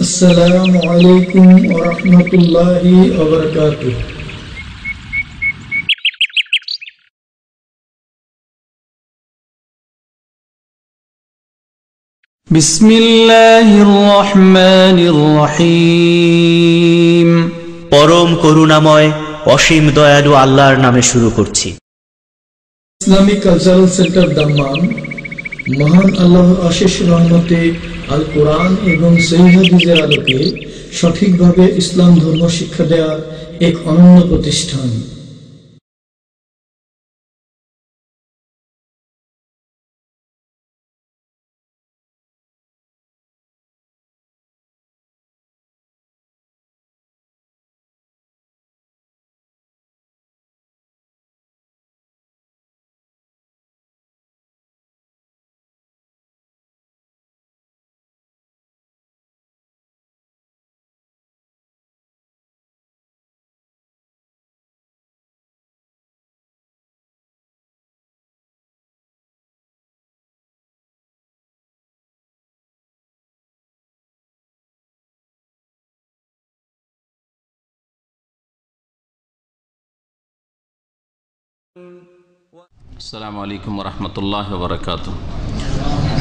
আসসালামু আলাইকুম ওয়া রাহমাতুল্লাহি ওয়া বারাকাতুহু। বিসমিল্লাহির রহমানির রহিম। পরম করুণাময় অসীম দয়ালু আল্লাহর নামে শুরু করছি। ইসলামিক কালচারাল সেন্টার দাম্মাম মহান আল্লাহর অশেষ রহমতে আল কোরআন এবং সহিহ হাদিসের আলোকে সঠিকভাবে ইসলাম ধর্ম শিক্ষা দেওয়ার এক অনন্য প্রতিষ্ঠান। আসসালামু আলাইকুম ওয়া রাহমাতুল্লাহি ওয়া বারাকাতুহু।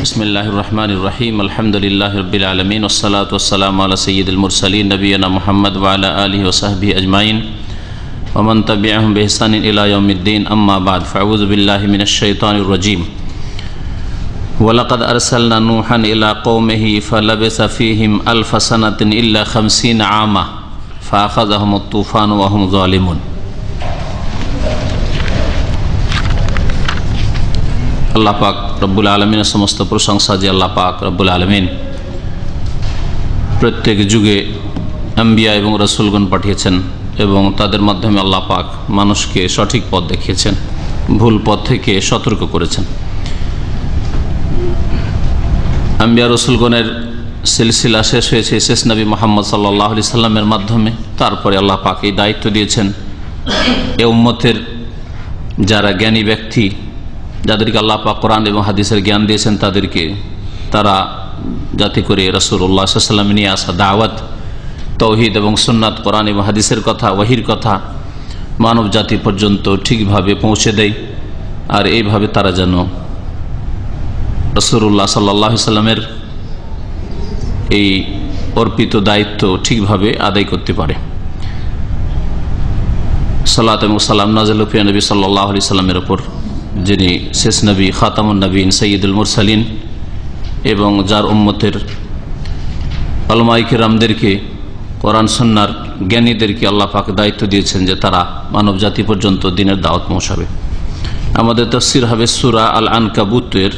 বিসমিল্লাহির রহমানির রহিম। আলহামদুলিল্লাহি রাব্বিল আলামিন ওয়াস সালাতু ওয়াস সালামু আলা সাইয়্যিদিল মুরসালিন নবিয়িনা মুহাম্মদ ওয়া আলা আলিহি ওয়া সাহবিহি আজমাইন ওয়া মান তাবি'আহুম বিইহসানিন ইলা ইয়াউমিদ্দিন। আম্মা বা'দ। ফাআউযু বিল্লাহি মিনাশ শাইতানির রাজীম। ওয়া লাকাদ আরসালনা নূহান ইলা কওমিহি ফালাবিসা ফীহিম আলফা সানাতিন ইল্লা 50 আমা ফাআখাযাহুমুত তুফানু ওয়া হুম যালিমুন। আল্লাহ পাক রব্বুল আলমিনের সমস্ত প্রশংসা যে আল্লাহ পাক রব্বুল আলমিন প্রত্যেক যুগে আম্বিয়া এবং রসুলগণ পাঠিয়েছেন এবং তাদের মাধ্যমে আল্লাহ পাক মানুষকে সঠিক পথ দেখিয়েছেন, ভুল পথ থেকে সতর্ক করেছেন। আম্বিয়া রসুলগণের সিলসিলা শেষ হয়েছে শেষ নবী মুহাম্মদ সাল্লাল্লাহু আলাইহি সাল্লামের মাধ্যমে। তারপরে আল্লাহ পাক এই দায়িত্ব দিয়েছেন এ উম্মতের যারা জ্ঞানী ব্যক্তি, যাদেরকে আল্লাহ পাক কোরআন এবং হাদিসের জ্ঞান দিয়েছেন, তারা যাতে করে রাসূলুল্লাহ সাল্লাল্লাহু আলাইহি ওয়াসাল্লাম নিয়ে আসা দাওয়াত, তাওহীদ এবং সুন্নাত, কোরআন এবং হাদিসের কথা, ওয়াহির কথা মানব জাতি পর্যন্ত ঠিকভাবে পৌঁছে দেয়। আর এইভাবে তারা যেন রাসূলুল্লাহ সাল্লাল্লাহু আলাইহি ওয়াসাল্লামের এই অর্পিত দায়িত্ব ঠিকভাবে আদায় করতে পারে। সালাত এবং সালাম নাযিল প্রিয় নবী সাল্লাল্লাহু আলাইহি ওয়াসাল্লামের উপর, যিনি শেষ নবী, খাতামুন নবীন, সাইয়্যিদুল মুরসালিন, এবং যার উম্মতের উলামায়ে কিরামদেরকে, কোরআন সুন্নাহর জ্ঞানীদেরকে আল্লাহ পাক দায়িত্ব দিয়েছেন যে তারা মানব জাতি পর্যন্ত দ্বীনের দাওয়াত পৌঁছাবে। আমাদের তাফসীর হবে সূরা আল আনকাবুতের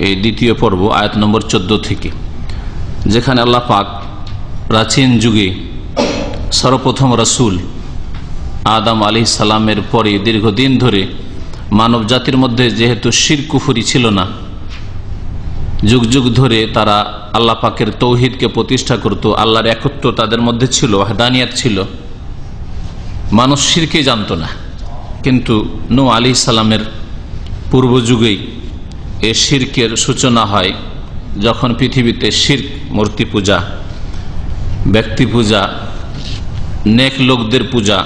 এই দ্বিতীয় পর্ব, আয়াত নম্বর 14 থেকে, যেখানে আল্লাহ পাক প্রাচীন যুগে সর্বপ্রথম রাসূল আদম আলাইহিস সালামের পরে দীর্ঘদিন ধরে মানব জাতির মধ্যে যেহেতু শিরক কুফরি ছিল না, যুগ যুগ ধরে তারা আল্লাহ পাকের তৌহিদকে প্রতিষ্ঠা করত, আল্লাহর একত্ব তাদের মধ্যে ছিল, ওয়াহদানিয়াত ছিল, মানুষ শিরকে জানত না। কিন্তু নূহ আলাইহিস সালামের পূর্ব যুগেই এ শিরকের সূচনা হয়, যখন পৃথিবীতে শিরক, মূর্তি পূজা, ব্যক্তি পূজা, নেক লোকদের পূজা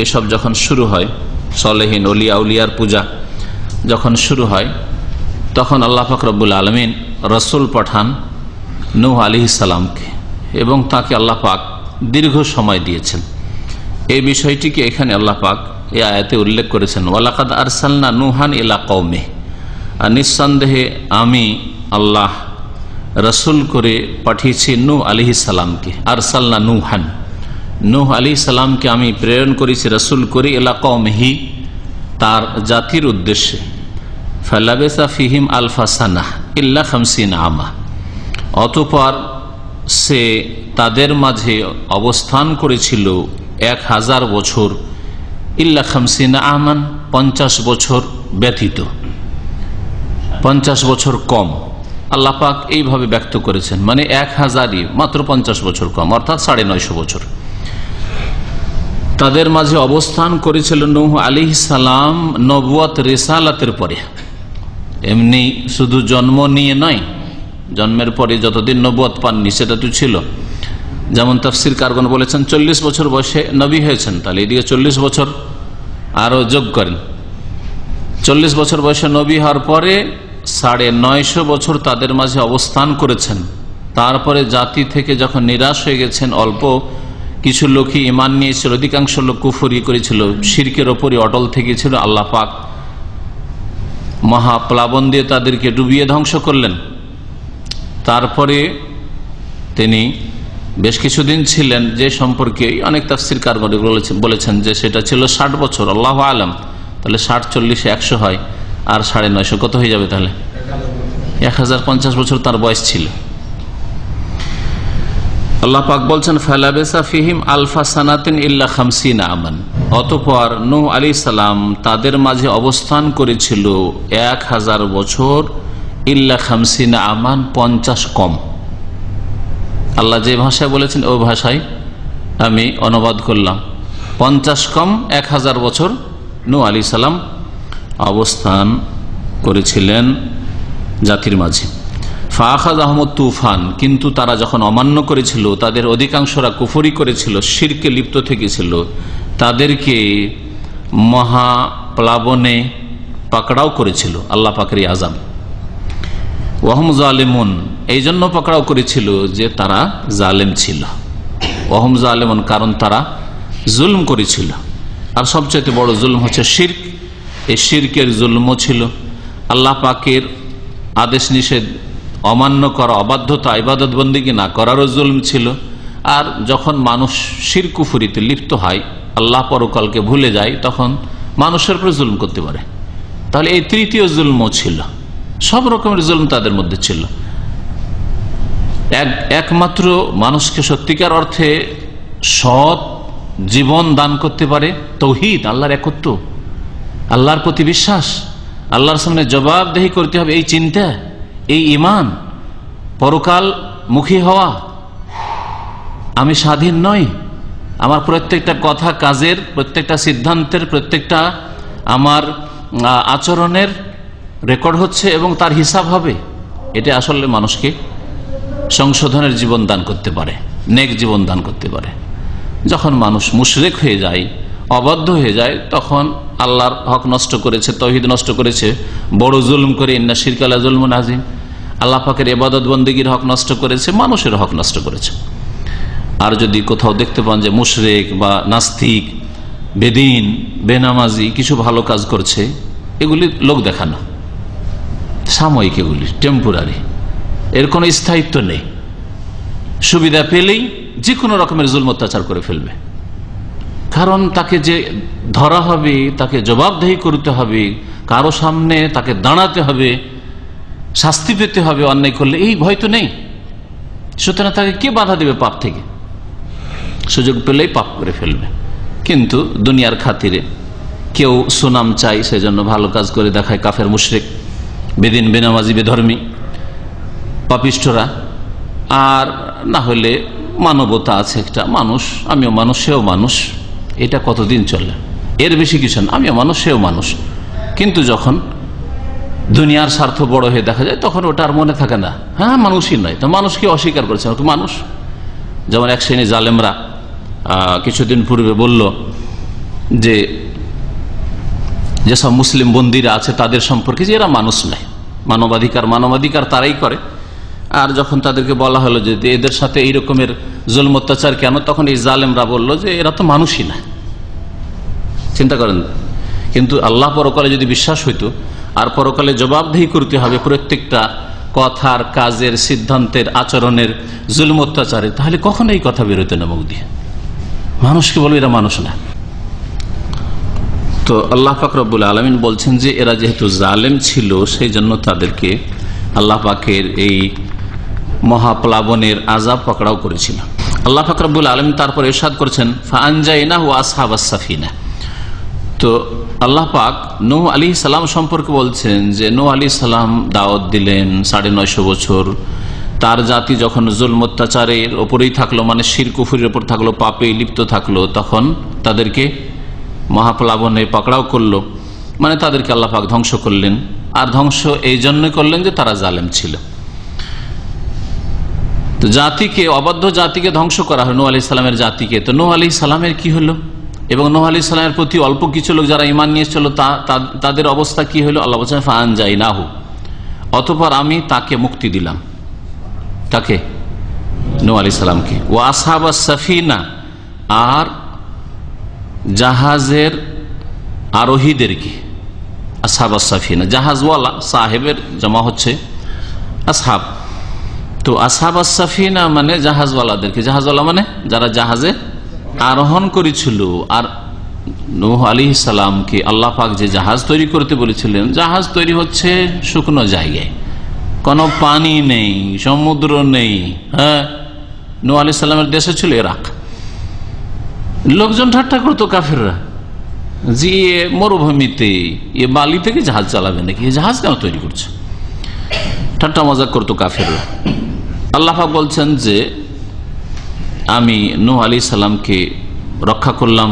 এসব যখন শুরু হয়, সলেহীন ওলিয়া উলিয়ার পূজা যখন শুরু হয়, তখন আল্লাহ পাক রব্বুল আলামিন রসুল পাঠান নূহ আলাইহিস সালামকে, এবং তাকে আল্লাহ পাক দীর্ঘ সময় দিয়েছেন। এই বিষয়টিকে এখানে আল্লাহ পাক এই আয়াতে উল্লেখ করেছেন, ওয়ালাকাদ আরসালনা নূহান ইলা কওমিহি, আর নিঃসন্দেহে আমি আল্লাহ রসুল করে পাঠিয়েছি নূহ আলাইহিস সালামকে। আরসালনা নূহান, নূহ আলাইহিস সালামকে আমি প্রেরণ করেছি রসুল করে ইলা কওমিহি, তার জাতির উদ্দেশ্যে। ফালাবিসা ফিহিম আলফা সানাহ ইল্লা 50 আমা, অতঃপর সে তাদের মাঝে অবস্থান করেছিল 1000 বছর, ইল্লা 50 আমান, 50 বছর ব্যতীত, 50 বছর কম। আল্লাহ পাক এইভাবে ব্যক্ত করেছেন, মানে 1000ই মাত্র 50 বছর কম, অর্থাৎ 950 বছর তাদের মাঝে অবস্থান করেছিল নূহ আলাইহিস সালাম নবুয়ত রিসালাতের পরে। এমনি শুধু জন্ম নিয়ে নয়, জন্মের পরে যতদিন নবুয়ত পাননি সেটা তো ছিল। যেমন তাফসীর কারগণ বলেছেন 40 বছর বয়সে নবী হয়েছেন, তাহলে এদিকে 40 বছর আরো যোগ করেন। 40 বছর বয়সে নবী হওয়ার পরে 950 বছর তাদের মাঝে অবস্থান করেছেন। তারপরে জাতি থেকে যখন নিরাশ হয়ে গেছেন, অল্প কিছু লোকই ঈমান নিয়েছিল, অধিকাংশ লোক কুফরি করেছিল, শিরকের ওপরই অটল থেকেছিল। আল্লাহ পাক মহাপ্লাবন দিয়ে তাদেরকে ডুবিয়ে ধ্বংস করলেন। তারপরে তিনি বেশ কিছুদিন ছিলেন, যে সম্পর্কে অনেক তাফসীর কারগণ বলেছেন যে সেটা ছিল 60 বছর, আল্লাহু আলাম। তাহলে 60 40 100 হয়, আর 950 কত হয়ে যাবে? তাহলে 1050 বছর তার বয়স ছিল। আল্লাহ পাক বলছেন ফালাবেসা ফিহিম আলফা সানাতিন ইল্লা 50 আমান। অতঃপর নূহ আলাইহিস সালাম তাদের মাঝে অবস্থান করেছিল 1000 বছর, ইল্লা 50 আমান 50 কম। আল্লাহ যে ভাষায় বলেছেন ওই ভাষায় আমি অনুবাদ করলাম। 50 কম 1000 বছর নূহ আলাইহিস সালাম অবস্থান করেছিলেন জাতির মাঝে। ফাখায আহমদ তুফান, কিন্তু তারা যখন অমান্য করেছিল, তাদের অধিকাংশরা কুফরি করেছিল, শিরকে লিপ্ত থেকেছিল, তাদেরকে মহাপ্লাবনে পাকড়াও করেছিল আল্লাহ পাকের আযাব। ওয়াহুম জালিমুন, এই জন্য পাকড়াও করেছিল যে তারা জালেম ছিল। ওয়াহুম জালিমুন, কারণ তারা জুলম করেছিল। আর সবচেয়ে বড় জুলম হচ্ছে শিরক। এই শিরকের জুলমও ছিল। আল্লাহ পাকের আদেশ নিষেধ অমান্য করা, অবাধ্যতা, ইবাদত বন্দেগী না করারও জুলম ছিল। আর যখন মানুষ শিরক কুফরিতে লিপ্ত হয়, আল্লাহ পরকালকে ভুলে যায়, তখন মানুষের উপর জুলম করতে পারে। তাহলে এই তৃতীয় জুলমও ছিল। সব রকমের জুলম তাদের মধ্যে ছিল। একমাত্র মানুষকে সত্যিকার অর্থে সৎ জীবন দান করতে পারে তাওহীদ, আল্লাহর একত্ব, আল্লাহর প্রতি বিশ্বাস, আল্লাহর সামনে জবাবদেহি করতে হবে, এই চিন্তা, এই ঈমান, পরকাল মুখী হওয়া, আমি স্বাধীন নই, আমার প্রত্যেকটা কথা কাজের, প্রত্যেকটা সিদ্ধান্তের, প্রত্যেকটা আমার আচরণের রেকর্ড হচ্ছে এবং তার হিসাব হবে। এটা আসলে মানুষকে সংশোধনের জীবন দান করতে পারে, নেক জীবন দান করতে পারে। যখন মানুষ মুশরিক হয়ে যায়, অবাধ্য হয়ে যায়, তখন আল্লাহর হক নষ্ট করেছে, তাওহীদ নষ্ট করেছে, বড় জুলম করে, ইন্না শিরকা লা যুলমুন আযীম, আল্লাহ পাকের ইবাদত বন্দেগীর হক নষ্ট করেছে, মানুষের হক নষ্ট করেছে। আর যদি কোথাও দেখতে পান যে মুশরিক বা নাস্তিক, বেদিন, বেনামাজি কিছু ভালো কাজ করছে, এগুলি লোক দেখানো, সাময়িক, এগুলি টেম্পোরারি, এর কোনো স্থায়িত্ব নেই। সুবিধা পেলেই যে কোনো রকমের জুলম অত্যাচার করে ফেলবে। কারণ তাকে যে ধরা হবে, তাকে জবাবদেহি করতে হবে, কারো সামনে তাকে দাঁড়াতে হবে, শাস্তি পেতে হবে অন্যায় করলে, এই ভয় তো নেই। সুতরাং তাকে কে বাধা দেবে পাপ থেকে? সুযোগ পেলেই পাপ করে ফেলবে। কিন্তু দুনিয়ার খাতিরে কেউ সুনাম চাই, সেজন্য ভালো কাজ করে দেখায় কাফের, মুশরিক, বেদিন, বেনামাজি, বেধর্মী, পাপিষ্ঠরা। আর না হলে মানবতা আছে একটা, মানুষ, আমিও মানুষ, সেও মানুষ, এটা কতদিন চলে? এর বেশি কিছু না, আমিও মানুষ, সেও মানুষ। কিন্তু যখন দুনিয়ার স্বার্থ বড় হয়ে দেখা যায়, তখন ওটা আর মনে থাকে না, হ্যাঁ মানুষই নয়, তো মানুষকে অস্বীকার করছে, মানুষ। যেমন এক শ্রেণী জালেমরা কিছুদিন পূর্বে বলল যে যেসব মুসলিম বন্দীরা আছে তাদের সম্পর্কে যে এরা মানুষ নয়, মানবাধিকার তারাই করে। আর যখন তাদেরকে বলা হলো যে এদের সাথে এই রকমের জুলম অত্যাচার কেন, তখন এই জালেমরা বলল যে এরা তো মানুষই না। চিন্তা করেন। কিন্তু আল্লাহ পরকালে যদি বিশ্বাস হইতো, আর পরকালে জবাবদেহি করতে হবে প্রত্যেকটা কথার, কাজের, সিদ্ধান্তের, আচরণের, জুলম অত্যাচারের, তাহলে কখনো এই কথা বেরোতো না মুখ দিয়ে। মানুষকে বলবে এরা মানুষ না। তো আল্লাহ পাক রব্বুল আলামিন বলছেন যে এরা যেহেতু জালেম ছিল, সেই জন্য তাদেরকে আল্লাহ পাকের এই মহাপ্লাবনের আযাব পাকড়াও করেছিল। আল্লাহ পাক রব্বুল আলামিন তারপর ইরশাদ করেছেন ফাআনজাইনাহু ওয়া আসহাবাস সাফিনা। তো আল্লাহ পাক নূহ আলাইহিস সালাম সম্পর্কে বলছেন যে নূহ আলাইহিস সালাম দাওয়াত দিলেন 950 বছর। তার জাতি যখন জুলম অত্যাচারের ওপরেই থাকলো, মানে শিরক কুফরির ওপর থাকলো, পাপে লিপ্ত থাকলো, তখন তাদেরকে মহাপ্লাবনে পাকড়াও করলো, মানে তাদেরকে আল্লাহ পাক ধ্বংস করলেন। আর ধ্বংস এই জন্য করলেন যে তারা জালেম ছিল। তো জাতিকে, অবাধ্য জাতিকে ধ্বংস করা হয়, নূহ আলাইহিস সালামের জাতিকে। তো নূহ আলাইহিস সালামের কি হলো, এবং নূহ আলাইহিস সালামের প্রতি অল্প কিছু লোক যারা ঈমান নিয়ে এসেছিল তাদের অবস্থা কি হলো? আল্লাহ বলছেন ফাআনজাইনাহু, অতঃপর আমি তাকে মুক্তি দিলাম। তাকে, নূহ আলাইহিস সালামকে। ওয়া আসহাবাস সাফিনা, আর জাহাজের আরোহীদেরকে। আসহাবাস সাফিনা, জাহাজওয়ালা, সাহেবের জমা হচ্ছে আসহাব। তো আসহাবাস সাফিনা মানে জাহাজওয়ালাদেরকে। জাহাজওয়ালা মানে যারা জাহাজে আরোহণ করেছিল। আর নূহ আলাইহিস সালামকে আল্লাহ পাক যে জাহাজ তৈরি করতে বলেছিলেন, জাহাজ তৈরি হচ্ছে শুকনো জায়গায়, কোনো পানি নেই, সমুদ্র নেই। হ্যাঁ, নূহ আলাইহিস সালামের দেশে ছিল ইরাক। লোকজন ঠাট্টা করতো কাফেররা, যে মরুভূমিতে এ বালি থেকে জাহাজ চালাবে নাকি, জাহাজ কেন তৈরি করছে, ঠাট্টা মজাক করতো কাফেররা। আল্লাহ পাক বলছেন যে আমি নূহ আলাইহিস সালামকে রক্ষা করলাম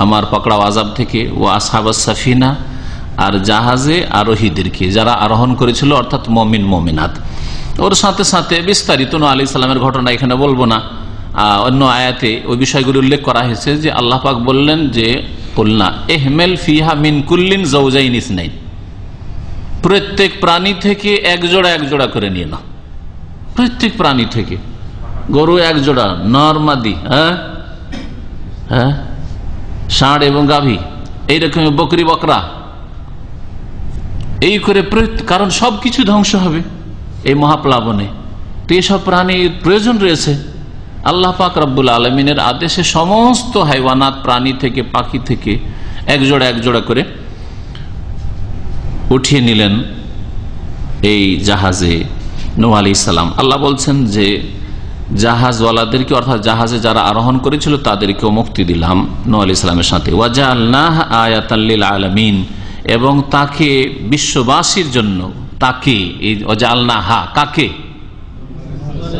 আমার পাকড়াও আযাব থেকে। ও আসহাবাস সাফিনা, আর জাহাজে আরোহীদেরকে, যারা আরোহণ করেছিল, অর্থাৎ মুমিন মুমিনাত। ওর সাথে সাথে বিস্তারিত নূহ আলাইহিস সালামের ঘটনা এখানে বলবো না, অন্য আয়াতে ওই বিষয়গুলি উল্লেখ করা হয়েছে যে আল্লাহ পাক বললেন যে কুলনা ইহমিল ফিহা মিন কুল্লিন যাওজাইন ইসনাইন, প্রত্যেক প্রাণী থেকে এক জোড়া করে নিয়ে নাও। প্রত্যেক প্রাণী থেকে, গরু এক জোড়া, নর মাদি, হ্যাঁ, ষাঁড় এবং গাভী, এইরকম বকরি বকরা, এই করে, কারণ সবকিছু ধ্বংস হবে এই মহাপ্লাবনে। তো এইসব প্রাণীর প্রয়োজন রয়েছে। আল্লাহ পাক রব্বুল আলমিনের আদেশে সমস্ত হাইওয়ানাত, প্রাণী থেকে, পাখি থেকে এক জোড়া করে উঠিয়ে নিলেন এই জাহাজে নূহ আলাইহিস সালাম। আল্লাহ বলছেন যে জাহাজওয়ালাদেরকে, অর্থাৎ জাহাজে যারা আরোহণ করেছিল তাদেরকেও মুক্তি দিলাম নূহ আলাইহিস সালামের সাথে। ওয়াজআলনাহা আয়াতাল লিল আলামিন, এবং তাকে বিশ্ববাসীর জন্য, তাকে এই ওয়াজআলনাহা, কাকে?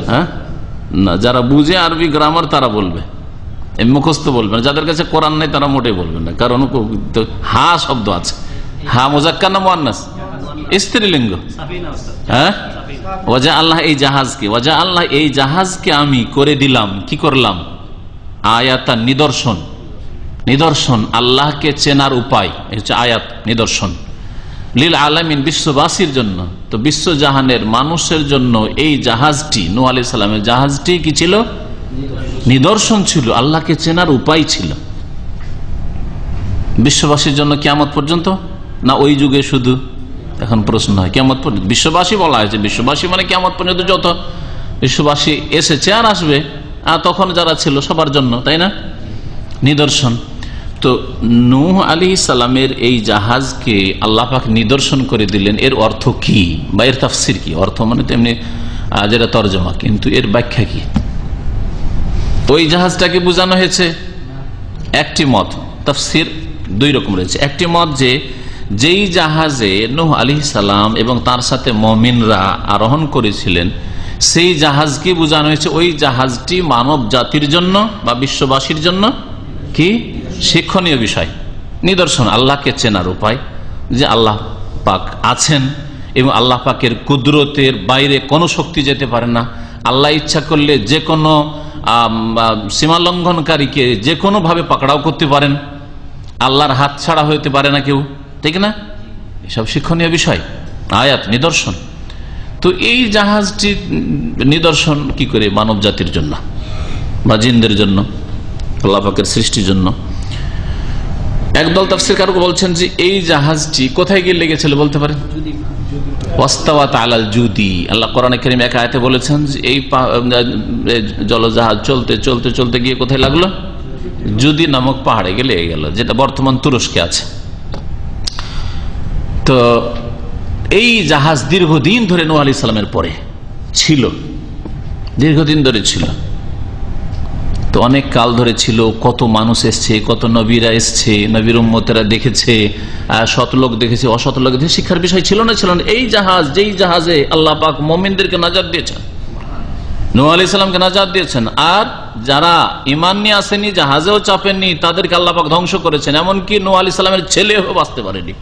হ্যাঁ, না, যারা বুঝে আরবি গ্রামার তারা বলবে, মুখস্থ বলবে না। যাদের কাছে কোরআন নাই তারা মোটেই বলবে না, কারণ হা শব্দ আছে। হা মুজাক্কার না মুআন্নাস? স্ত্রীলিঙ্গ। হ্যাঁ, ওয়াজা আল্লাহ, এই জাহাজকে, ওয়াজা আল্লাহ, এই জাহাজকে আমি করে দিলাম, কি করলাম? আয়াতান, নিদর্শন। নিদর্শন, আল্লাহকে চেনার উপায়, হচ্ছে আয়াত, নিদর্শন। লিল আলামিন, বিশ্ববাসীর জন্য। তো বিশ্বজাহানের মানুষের জন্য এই জাহাজটি, নূহ আলাইহিস সালামের জাহাজটি কি ছিল? নিদর্শন ছিল, আল্লাহকে চেনার উপায় ছিল। বিশ্ববাসীর জন্য কিয়ামত পর্যন্ত, না ওই যুগে শুধু? এখন প্রশ্ন হয়, কিয়ামত পর্যন্ত বিশ্ববাসী বলা হয়েছে। বিশ্ববাসী মানে কিয়ামত পর্যন্ত যত বিশ্ববাসী এসেছে আর আসবে, আর তখন যারা ছিল সবার জন্য, তাই না? নিদর্শন। তো নূহ আলাইহিস সালামের এই জাহাজকে আল্লাহ পাক নিদর্শন করে দিলেন। এর অর্থ কি, বা এর তাফসীর কি? অর্থ মানে তেমনি যেটা তরজমা, কিন্তু এর ব্যাখ্যা কি? ওই জাহাজটাকে বোঝানো হয়েছে। একটি মত, তাফসীর দুই রকম রয়েছে। একটি মত যে যেই জাহাজে নূহ আলাইহিস সালাম এবং তার সাথে মুমিনরা আরোহণ করেছিলেন, সেই জাহাজকে বোঝানো হয়েছে। ওই জাহাজটি মানব জাতির জন্য বা বিশ্ববাসীর জন্য কি শিক্ষণীয় বিষয়, নিদর্শন, আল্লাহকে চেনার উপায়, যে আল্লাহ পাক আছেন এবং আল্লাহ পাকের কুদরতের বাইরে কোনো শক্তি যেতে পারে না। আল্লাহ ইচ্ছা করলে যে কোনো সীমা লঙ্ঘনকারীকে যে কোনো ভাবে পাকড়াও করতে পারেন, আল্লাহর হাত ছাড়া হইতে পারে না কেউ, ঠিক না? এসব শিক্ষণীয় বিষয়, আয়াত, নিদর্শন। তো এই জাহাজটি নিদর্শন কি করে মানব জাতির জন্য বা জিনদের জন্য, আল্লাহ পাকের সৃষ্টির জন্য। একদল তাফসীরকার বলছেন যে এই জাহাজটি কোথায় গিয়ে লেগেছিল বলতে পারেন? ওয়াস্তাওয়াত আলাল জুদি। আল্লাহ কোরআনে কারীমে এক আয়াতে বলেছেন যে এই জলজাহাজ চলতে চলতে চলতে গিয়ে কোথায় লাগলো? জুদি নামক পাহাড়ে গিয়ে লেগে গেল, যেটা বর্তমান তুরস্কে আছে। তো এই জাহাজ দীর্ঘদিন ধরে নূহ আলাইহিস সালামের পরে ছিল, দীর্ঘদিন ধরে ছিল। তো অনেক কাল ধরে ছিল, কত মানুষ এসছে, কত নবীরা এসছে, নবীর উম্মতেরা দেখেছে, সৎ লোক দেখেছে, অসৎ লোক দেখেছে। শিক্ষার বিষয় ছিল না, ছিল না। এই জাহাজ, যেই জাহাজে আল্লাহ পাক মুমিনদেরকে নাজাত দিয়েছেন, নূহ আলাইহিস সালামকে নাজাত দিয়েছেন, আর যারা ঈমান নিয়ে আসেনি, জাহাজেও চাপেননি, তাদেরকে আল্লাহ পাক ধ্বংস করেছেন। এমনকি নূহ আলাইহিস সালামের ছেলেও বাঁচতে পারেনি।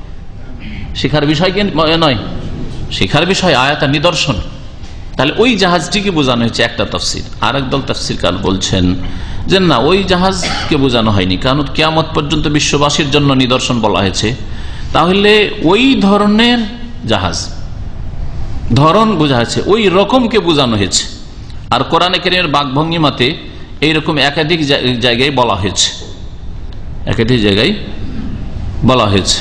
শিক্ষার বিষয় কি নয়? শিক্ষার বিষয়, আয়াত, নিদর্শন। তাহলে ওই জাহাজটিকে বোঝানো হয়েছে একটা তাফসীর। আর একদল তাফসীরকার বলছেন যে না, ওই জাহাজকে বোঝানো হয়নি, কারণ কিয়ামত পর্যন্ত বিশ্ববাসীর জন্য নিদর্শন বলা হয়েছে। তাহলে ওই ধরনের জাহাজ, ধরন বোঝা হয়েছে, ওই রকমকে বোঝানো হয়েছে। আর কোরআনে কারীমের বাকভঙ্গিমাতে এইরকম একাধিক জায়গায় বলা হয়েছে, একাধিক জায়গায় বলা হয়েছে।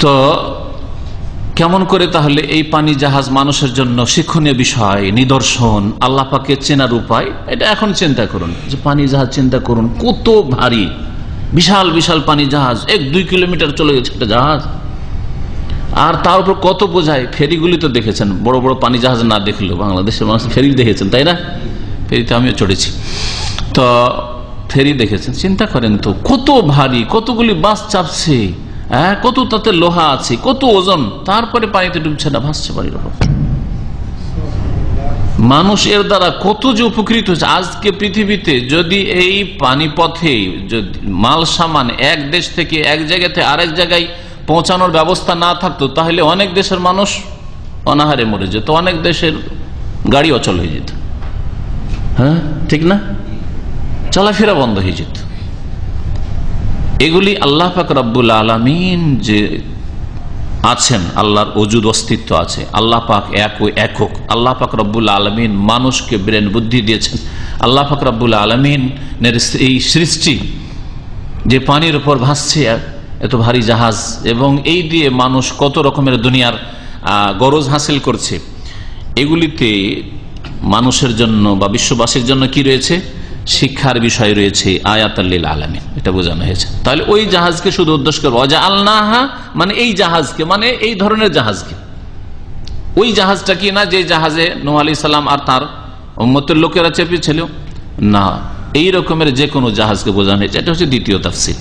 তো কেমন করে তাহলে এই পানি জাহাজ মানুষের জন্য শিক্ষণীয় বিষয়, নিদর্শন, আল্লাহ পাকে চেনার উপায়, এটা এখন চিন্তা করুন যে পানি জাহাজ চিন্তা করুন কত ভারী, বিশাল বিশাল পানি জাহাজ, 1-2 কিলোমিটার চলে গেছে একটা জাহাজ। আর তার উপর কত বোঝায়। ফেরিগুলি তো দেখেছেন, বড় বড় পানি জাহাজ না দেখলেও বাংলাদেশের মানুষ ফেরি দেখেছেন, তাই না? ফেরিতে আমিও চড়েছি, তো ফেরি দেখেছেন। চিন্তা করেন তো কত ভারী, কতগুলি বাস চাপছে, কত তাতে লোহা আছে, কত ওজন, তারপরে পানিতে ডুবছে না, ভাসছে পানির উপর। মানুষ এর দ্বারা কত যে উপকৃত হচ্ছে। আজকে পৃথিবীতে যদি এই পানিপথে যদি মাল সামান এক দেশ থেকে এক জায়গাতে আরেক জায়গায় পৌঁছানোর ব্যবস্থা না থাকতো, তাহলে অনেক দেশের মানুষ অনাহারে মরে যেত, অনেক দেশের গাড়ি অচল হয়ে যেত। হ্যাঁ, ঠিক না? চলাফেরা বন্ধ হয়ে যেত। এগুলি আল্লাহ পাক রব্বুল আলামিন যে আছেন, আল্লাহর ওজুদ অস্তিত্ব আছে, আল্লাহ পাক এক ও একক। আল্লাহ পাক রব্বুল আলামিন মানুষকে ব্রেন বুদ্ধি দিয়েছেন। আল্লাহ পাক রব্বুল আলামিনের এই সৃষ্টি যে পানির উপর ভাসছে এত ভারী জাহাজ, এবং এই দিয়ে মানুষ কত রকমের দুনিয়ার গরজ হাসিল করছে, এগুলিতে মানুষের জন্য বা বিশ্ববাসীর জন্য কি রয়েছে? শিক্ষার বিষয় রয়েছে, আয়াতাল লিল আলামিন, এটা বোঝানো হয়েছে। তাহলে ওই জাহাজকে শুধু উদ্দেশ্য করবো জাআলনাহা, মানে এই জাহাজকে, মানে এই ধরনের জাহাজকে। ওই জাহাজটা কি না যে জাহাজে নূহ আলাইহিস সালাম আর তার উম্মতের লোকেরা চেপেছিল, না, এই রকমের যে কোনো জাহাজকে বোঝানো হয়েছে। এটা হচ্ছে দ্বিতীয় তাফসীর।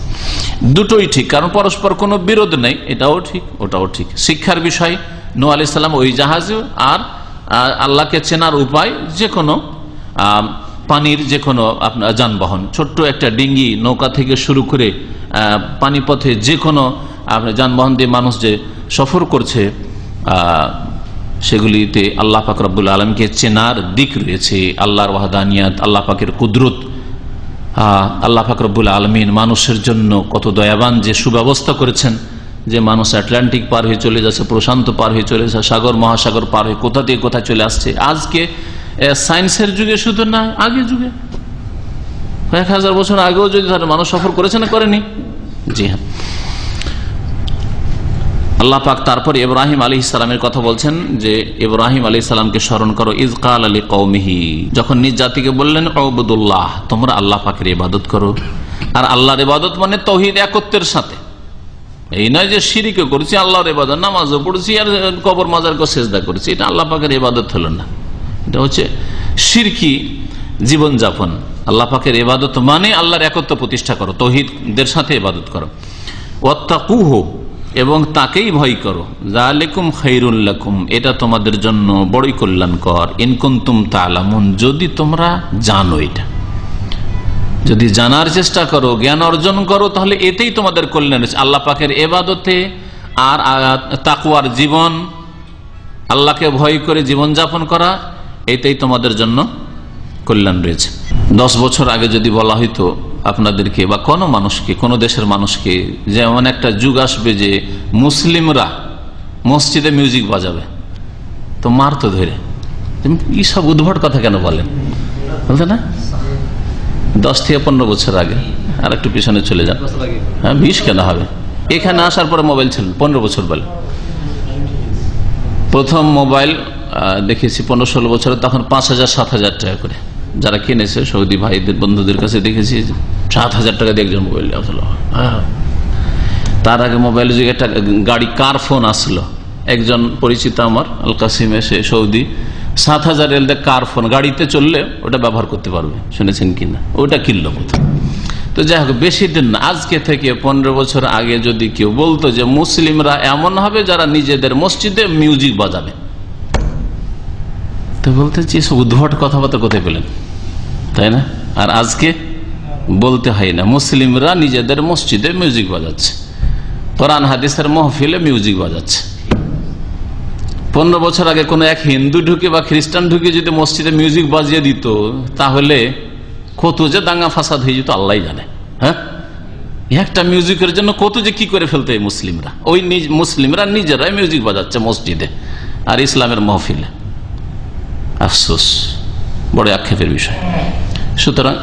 দুটোই ঠিক, কারণ পরস্পর কোনো বিরোধ নেই, এটাও ঠিক ওটাও ঠিক। শিক্ষার বিষয় নূহ আলাইহিস সালাম ওই জাহাজে, আর আল্লাহকে চেনার উপায় যে কোনো পানির যে কোনো আপনার যানবাহন, ছোট্ট একটা ডিঙ্গি নৌকা থেকে শুরু করে পানিপথে যে কোনো আপনার যানবাহন দিয়ে মানুষ যে সফর করছে, সেগুলিতে আল্লাহ পাক রব্বুল আলমকে চেনার দিক রয়েছে। আল্লাহর ওয়াহদানিয়াত, আল্লাহ পাকের কুদরত, আল্লাহ পাক রব্বুল আলমিন মানুষের জন্য কত দয়াবান যে সুব্যবস্থা করেছেন, যে মানুষ আটলান্টিক পার হয়ে চলে যাচ্ছে, প্রশান্ত পার হয়ে চলে যাচ্ছে, সাগর মহাসাগর পার হয়ে কোথা থেকে কোথায় চলে আসছে। আজকে সায়েন্সের যুগে শুধু না, আগের যুগে 1000 বছর আগেও যদি মানুষ সফর করেছে না করেনি? জি হ্যাঁ। আল্লাহ পাক তারপর ইব্রাহিম আলাইহিস সালামের কথা বলছেন যে ইব্রাহিম আলাইহিস সালামকে স্মরণ করো, ইজ ক্বালা লিকওমিহি, যখন নিজ জাতিকে বললেন উবুদুল্লাহ, তোমরা আল্লাহ পাকের ইবাদত করো। আর আল্লাহর ইবাদত মানে তাওহীদ, একত্বের সাথে। এই নয় যে শিরকও করছি, আল্লাহর ইবাদত, নামাজও পড়ছি আর কবর মাজারকে সিজদা করছি, এটা আল্লাহ পাকের ইবাদত হলো না। এটা হচ্ছে শিরকি জীবনযাপন। আল্লাহ পাকের ইবাদত মানে আল্লাহর একত্ব প্রতিষ্ঠা করো, তাওহীদের সাথে ইবাদত করো। ওয়াত্তাকুহু, এবং তাকেই ভয় করো। যালিকুম খায়রুল লাকুম, এটা তোমাদের জন্য বড়ই কল্যাণকর। ইন কুনতুম তা'লামুন, যদি তোমরা জানো। এটা যদি জানার চেষ্টা করো, জ্ঞান অর্জন করো, তাহলে এতেই তোমাদের কল্যাণ রয়েছে। আল্লাহ পাকের ইবাদতে আর তাকওয়ার জীবন, আল্লাহকে ভয় করে জীবনযাপন করা, এতেই তোমাদের জন্য কল্যাণ রয়েছে। 10 বছর আগে যদি বলা হইতো আপনাদেরকে বা কোনো মানুষকে, কোনো দেশের মানুষকে, যেমন একটা যুগ আসবে যে মুসলিমরা মসজিদে মিউজিক বাজাবে, তো মারতো ধরে। এই সব উদ্ভট কথা কেন বলেন, বলতে না? 10 থেকে 15 বছর আগে। আর একটু পিছনে চলে যান, হ্যাঁ 20 কেন হবে? এখানে আসার পরে মোবাইল ছিল 15 বছর বলে। প্রথম মোবাইল দেখেছি 15-16 বছরে, তখন 5000-7000 টাকা করে যারা কিনেছে, সৌদি ভাইদের বন্ধুদের কাছে দেখেছি 7000 টাকা দিয়ে একজন মোবাইল আসলো। তার আগে মোবাইল যুগে একটা গাড়ি, কার ফোন আসলো। একজন পরিচিত আমার আল কাসিমে, সে সৌদি, 7000 রিয়াল দিয়ে কার ফোন, গাড়িতে চললে ওটা ব্যবহার করতে পারবে, শুনেছেন কিনা? ওটা কিনলো প্রথম। তো যাই হোক, বেশি দিন না, আজকে থেকে 15 বছর আগে যদি কেউ বলতো যে মুসলিমরা এমন হবে যারা নিজেদের মসজিদে মিউজিক বাজাবে, তো বলতে যে সব উদ্ভট কথাবার্তা কোথায় পেলেন, তাই না? আর আজকে বলতে হয় না, মুসলিমরা নিজেদের মসজিদে মিউজিক বাজাচ্ছে, কোরআন হাদিসের মাহফিলে মিউজিক বাজাচ্ছে। 15 বছর আগে কোন এক হিন্দু ঢুকে বা খ্রিস্টান ঢুকে যদি মসজিদে মিউজিক বাজিয়ে দিত, তাহলে কত যে দাঙ্গা ফাসাদ হয়ে যেত আল্লাহ জানে। হ্যাঁ, একটা মিউজিকের জন্য কত যে কি করে ফেলতো এই মুসলিমরা। ওই মুসলিমরা নিজেরাই মিউজিক বাজাচ্ছে মসজিদে আর ইসলামের মাহফিলে। আফসোস, বড় আক্ষেপের বিষয়। সুতরাং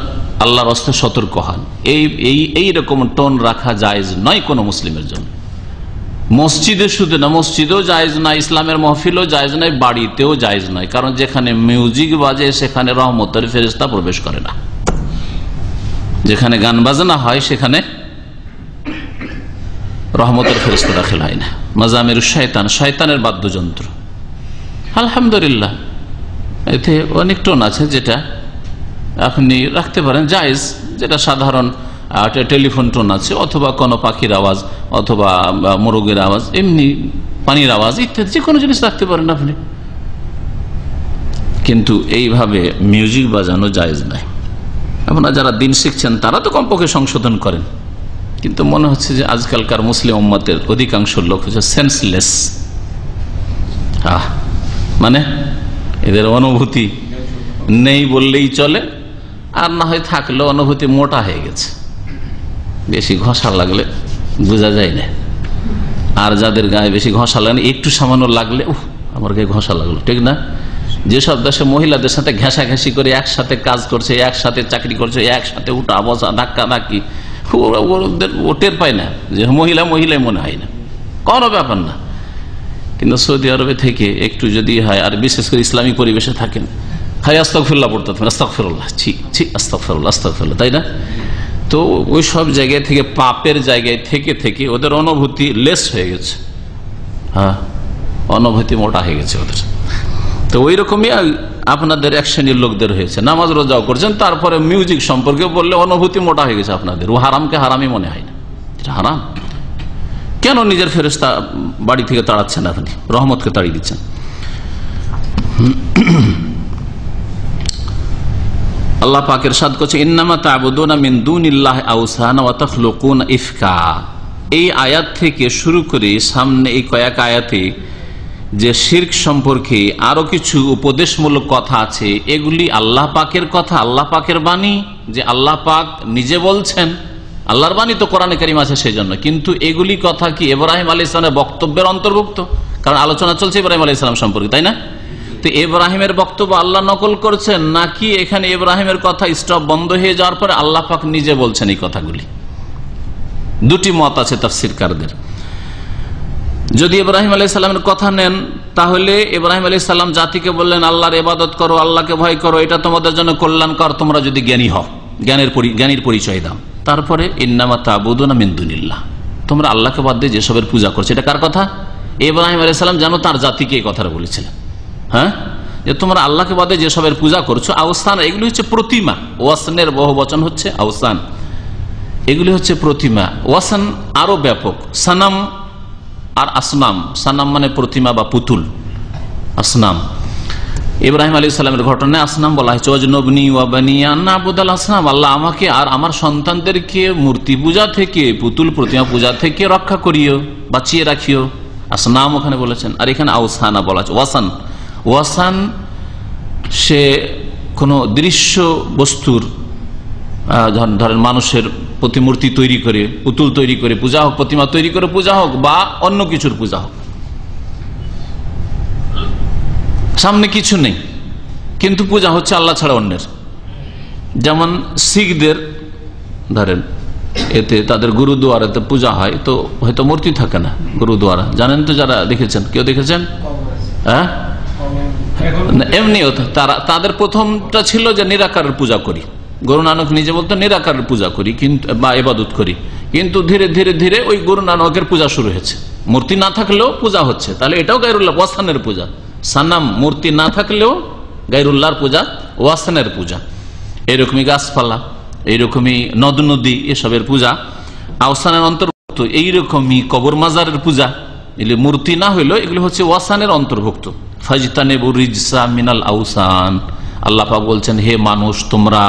আল্লাহর হস্তে সতর্ক হন, এই রকম টোন রাখা জায়েজ নয় কোনো মুসলিমের জন্য। মসজিদে শুধু না, মসজিদেও জায়েজ নাই, ইসলামের মাহফিলও জায়েজ নাই, বাড়িতেও জায়েজ নাই। কারণ যেখানে মিউজিক বাজে সেখানে রহমতের ফেরেশতা প্রবেশ করে না। যেখানে গান বাজনা হয় সেখানে রহমতের ফেরেশতা দাখিল হয় না। মাজামির শয়তান, শয়তানের বাদ্যযন্ত্র। আলহামদুলিল্লাহ, এতে অনেক টোন আছে যেটা আপনি রাখতে পারেন জায়েজ, যেটা সাধারণ টেলিফোন টোন আছে, অথবা কোনো পাখির আওয়াজ, অথবা মোরগের আওয়াজ, এমনি পানির আওয়াজ ইত্যাদি যে কোনো জিনিস রাখতে পারেন আপনি। কিন্তু এইভাবে মিউজিক বাজানো জায়েজ নাই। আপনারা যারা দিন শিখছেন তারা তো কমপক্ষে সংশোধন করেন, কিন্তু মনে হচ্ছে যে আজকালকার মুসলিম উম্মতের অধিকাংশ লোক হচ্ছে সেন্সলেস। মানে এদের অনুভূতি নেই বললেই চলে, আর না হয় থাকলেও অনুভূতি মোটা হয়ে গেছে, বেশি ঘষা লাগলে বোঝা যায় না। আর যাদের গায়ে বেশি ঘষা লাগে, একটু সামান্য লাগলে আমার গায়ে ঘষা লাগলো, ঠিক না? যেসব দেশে মহিলাদের সাথে ঘেঁষাঘেঁষি করে একসাথে কাজ করছে, একসাথে চাকরি করছে, একসাথে উঠা বসা ধাক্কা ধাক্কি, ও টের পায় না যে মহিলাই মনে হয় না, কোনো ব্যাপার না। কিন্তু সৌদি আরবে থেকে একটু যদি হয়, আর বিশেষ করে ইসলামিক পরিবেশে থাকেন, হাই আস্তাগফিরুল্লাহ পড়তে থাকেন, আস্তাগফিরুল্লাহ, ছি আস্তাগফিরুল্লাহ আস্তাগফিরুল্লাহ, তাই না? তো ওই সব জায়গায় থেকে, পাপের জায়গায় থেকে থেকে ওদের অনুভূতি লেস হয়ে গেছে। হ্যাঁ, অনুভূতি মোটা হয়ে গেছে ওদের। তো ওই রকমই আপনাদের এক শ্রেণীর লোকদের হয়েছে, নামাজ রোজাও করছেন, তারপরে মিউজিক সম্পর্কে বললে অনুভূতি মোটা হয়ে গেছে আপনাদের। ও হারামকে হারামই মনে হয় না, এটা হারাম। কেন নিজের ফেরেশতা বাড়ি থেকে তাড়াচ্ছেন আপনি, রহমতকে তাড়িয়ে দিচ্ছেন? আল্লাহ পাক ইরশাদ করছে, ইন্নামা তা'বুদুনা মিন দুনিল্লাহি আওসানা ওয়া তাখলুকুনা ইফকা। এই আয়াত থেকে শুরু করে সামনে এই কয়েক আয়াতে যে শিরক সম্পর্কে আরো কিছু উপদেশমূলক কথা আছে, এগুলি আল্লাহ পাকের কথা, আল্লাহ পাকের বাণী, যে আল্লাহ পাক নিজে বলছেন। আল্লাহর বাণী তো কোরআনে কারীম আছে সেই জন্য, কিন্তু এগুলি কথা কি ইব্রাহিম আলাইহিস সালামের বক্তব্যের অন্তর্ভুক্ত? কারণ আলোচনা চলছে ইব্রাহিম আলাইহিস সালাম সম্পর্কে, তাই না? তো ইব্রাহিমের বক্তব্য আল্লাহ নকল করছেন, নাকি এখানে ইব্রাহিমের কথা স্টপ বন্ধ হয়ে যাওয়ার পরে আল্লাহ পাক নিজে বলছেন এই কথাগুলি? দুটি মত আছে তাফসীরকারদের। যদি ইব্রাহিম আলাইহিস সালামের কথা নেন, তাহলে ইব্রাহিম আলাইহিস সালাম জাতিকে বললেন আল্লাহর ইবাদত করো, আল্লাহকে ভয় করো, এটা তোমাদের জন্য কল্যাণকর, তোমরা যদি জ্ঞানী হও, জ্ঞানীর পরিচয় দাও। তারপরে ইন্নামা তা'বুদুনা মিন দুনিল্লাহ, তোমরা আল্লাহকে বাদ দিয়ে যেসবের পূজা করছো। এটা কার কথা? ইব্রাহিম আলাইহিস সালাম যেন তার জাতিকে এই কথাটা বলেছিলেন। হ্যাঁ, যে তোমরা আল্লাহকে বাদে যেসবের পূজা করছো, আওসান, এগুলি হচ্ছে প্রতিমা। ওয়াসনের বহু বচন হচ্ছে আওসান, এগুলি হচ্ছে প্রতিমা। ওয়াসান আরো ব্যাপক, সানাম আর আসনাম। সানাম মানে প্রতিমা বা পুতুল, আসনাম। ইব্রাহিম আলাইহিস সালামের ঘটনায় আসনাম বলা হয়েছে, ওয়াজনবনি ওয়া বানিয়া না'বুদাল আসনাম। আল্লাহ আমাকে আর আমার সন্তানদেরকে মূর্তি পূজা থেকে, পুতুল প্রতিমা পূজা থেকে রক্ষা করিও, বাঁচিয়ে রাখিও। আসনাম ওখানে বলেছেন, আর এখানে আওসানা বলা হচ্ছে। ওয়াসান, ওয়াসান সে কোনো দৃশ্য বস্তুর, ধরেন মানুষের প্রতিমূর্তি তৈরি করে, পুতুল তৈরি করে পূজা হোক, প্রতিমা তৈরি করে পূজা হোক, বা অন্য কিছুর পূজা হোক। সামনে কিছু নেই কিন্তু পূজা হচ্ছে আল্লাহ ছাড়া অন্যের। যেমন শিখদের ধরেন, এতে তাদের গুরুদুয়ারাতে পূজা হয়, তো হয়তো মূর্তি থাকে না গুরুদুয়ারা, জানেন তো যারা দেখেছেন, কেউ দেখেছেন? হ্যাঁ, এমনিও তাদের প্রথমটা ছিল যে নিরাকারের পূজা করি। গুরু নানক নিজে বলতো নিরাকারের পূজা করি, কিন্তু বা ইবাদত করি। কিন্তু ধীরে ধীরে ধীরে ওই গুরু নানকের পূজা শুরু হয়েছে, মূর্তি না থাকলেও পূজা হচ্ছে। তাহলে এটাও গায়রুল্লাহ, ওয়াসানের পূজা। সানাম, মূর্তি না থাকলেও গায়রুল্লাহর পূজা, ওয়াসানের পূজা। এরকমই গাছপালা, এইরকমই নদ নদী, এসবের পূজা আওসানের অন্তর্ভুক্ত। এইরকমই কবর মাজারের পূজা, এগুলি মূর্তি না হইলেও এগুলি হচ্ছে ওয়াসানের অন্তর্ভুক্ত। ফাজতানিবু রিজসা মিনাল আওসান, আল্লাহ পাক বলছেন, হে মানুষ, তোমরা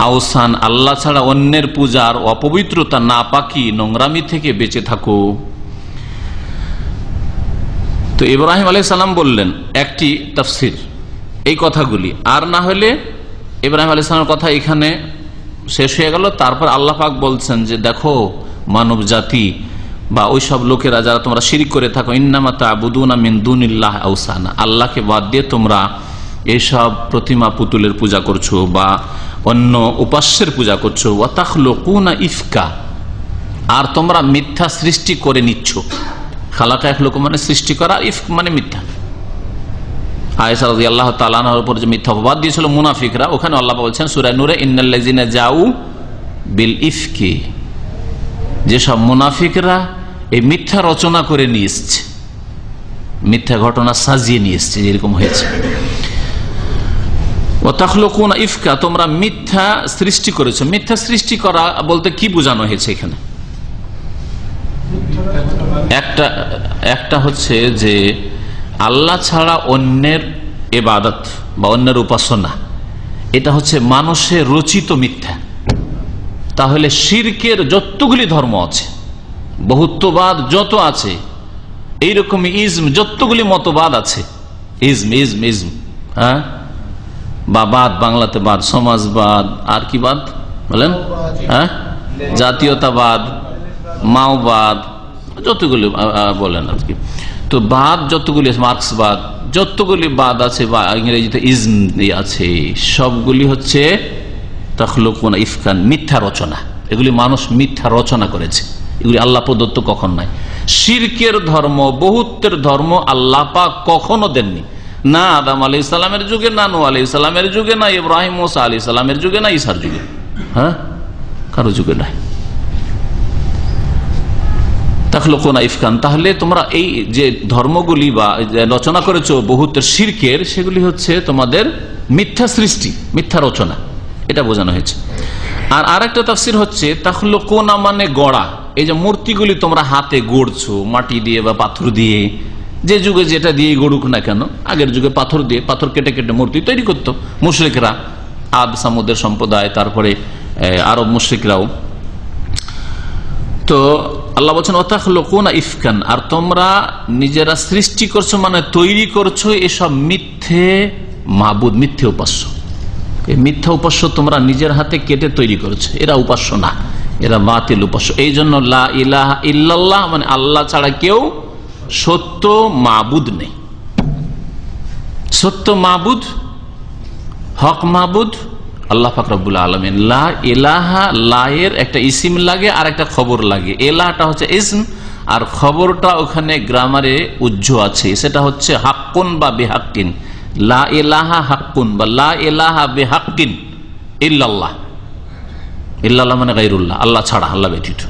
আওসান, আল্লাহ ছাড়া অন্যের পূজার অপবিত্রতা, নাপাকি, নোংরামি থেকে বেঁচে থাকো। তো তো ইব্রাহিম আলাইহিস সালাম বললেন একটি তাফসীর এই কথাগুলি, আর না হলে ইব্রাহিম আলাইহিস সালামের কথা এখানে শেষ হয়ে গেল। তারপর আল্লাহ পাক বলছেন যে দেখো মানব জাতি বা ওই সব লোকেরা যারা তোমরা শিরক করে থাকো, ইন্নামা তা'বুদুনা মিন দুনিল্লাহি আওসানা, আল্লাহকে বাদ দিয়ে তোমরা এইসব প্রতিমা পুতুলের পূজা করছো বা অন্য উপাস্যের পূজা করছো, ওয়া তাখলুকুনা ইফকা, আর তোমরা মিথ্যা সৃষ্টি করে নিচ্ছ। খালাকা ইয়াখলুকু মানে সৃষ্টি করা, ইফক মানে মিথ্যা। আয়েশা রাদিয়াল্লাহু তাআলা আনহার উপর যে মিথ্যা অপবাদ দিয়েছিল মুনাফিকরা, ওখানে আল্লাহ বলছেন সূরা নূরে, ইন্নাল্লাযিনা জাউ বিল ইফকি, যেসব মুনাফিকরা এই মিথ্যা রচনা করে নিয়ে এসছে, মিথ্যা ঘটনা সাজিয়ে নিয়ে এসছে, যেরকম হয়েছে। ওয়া তাখলুকুনা ইফকা, তোমরা মিথ্যা সৃষ্টি করেছো। মিথ্যা সৃষ্টি করা বলতে কি বোঝানো হয়েছে এখানে? একটা হচ্ছে যে আল্লাহ ছাড়া অন্যের ইবাদত বা অন্যের উপাসনা, এটা হচ্ছে মানুষের রচিত মিথ্যা। তাহলে শিরকের যতগুলি ধর্ম আছে, বহুত্ববাদ যত আছে, এইরকমই ইজম যতগুলি মতবাদ আছে, ইজম ইজম ইজম, হ্যাঁ, বা বাদ, বাংলাতে বাদ, সমাজবাদ, আর কি বাদ বলেন, হ্যাঁ, জাতীয়তাবাদ, মাওবাদ, যতগুলি বলেন আর কি। তো বাদ যতগুলি, মার্ক্সবাদ, যতগুলি বাদ আছে বা ইংরেজিতে ইজম আছে, সবগুলি হচ্ছে তাখলুকুনা ইফকান, মিথ্যা রচনা। এগুলি মানুষ মিথ্যা রচনা করেছে, এগুলি আল্লাহ প্রদত্ত কখন নাই। শিরকের ধর্ম, বহুত্বের ধর্ম আল্লাহ পাক কখনো দেননি, না আদম আলাইহিস সালামের যুগে, না নূহ আলাইহিস সালামের যুগে, না ইব্রাহিম মুসা আলাইহিস সালামের যুগে, না ঈসার যুগে, হ্যাঁ, কারো যুগে নাই। তাখলুকুনা ইফকান, তাহলে তোমরা এই যে ধর্মগুলি বা রচনা করেছো বহুত্বের শিরকের, সেগুলি হচ্ছে তোমাদের মিথ্যা সৃষ্টি, মিথ্যা রচনা, এটা বোঝানো হয়েছে। আর আরেকটা তাফসীর হচ্ছে তাখলুকুনা মানে গড়া। এই যে মূর্তিগুলি তোমরা হাতে গড়ছো, মাটি দিয়ে বা পাথর দিয়ে, যে যুগে যেটা দিয়ে গড়ুক না কেন, আগের যুগে পাথর দিয়ে, পাথর কেটে কেটে মূর্তি তৈরি করতো মুশরিকরা, আদ সামুদের সম্প্রদায়, তারপরে আরব মুশরিকরাও। তো আল্লাহ বলছেন ওয়াতাখলুকুনা ইফকান, আর তোমরা নিজেরা সৃষ্টি করছো মানে তৈরি করছো এসব মিথ্যে মাবুদ, মিথ্যে উপাস্য। এই মিথ্যা উপাস্য তোমরা নিজের হাতে কেটে তৈরি করেছো, এরা উপাস্য না, এরা বাতিল উপাস্য। এই জন্য লা ইলাহা ইল্লাল্লাহ মানে আল্লাহ ছাড়া কেউ সত্য মাবুদ নেই। সত্য মাবুদ, হক মাবুদ আল্লাহ পাক রব্বুল আলামিন। লা ইলাহা, লা এর একটা ইসিম লাগে আর একটা খবর লাগে। এলাহটা হচ্ছে ইসম, আর খবরটা ওখানে গ্রামারে উজ্জ আছে, সেটা হচ্ছে হাক্কুন বা বিহাক্কিন। লা ইলাহা হাক্কুন বা লা ইলাহা বিহাক্কিন ইল্লাল্লাহ। ইল্লাল্লাহ মানে গায়রুল্লাহ, আল্লাহ ছাড়া, আল্লাহ ব্যতীত।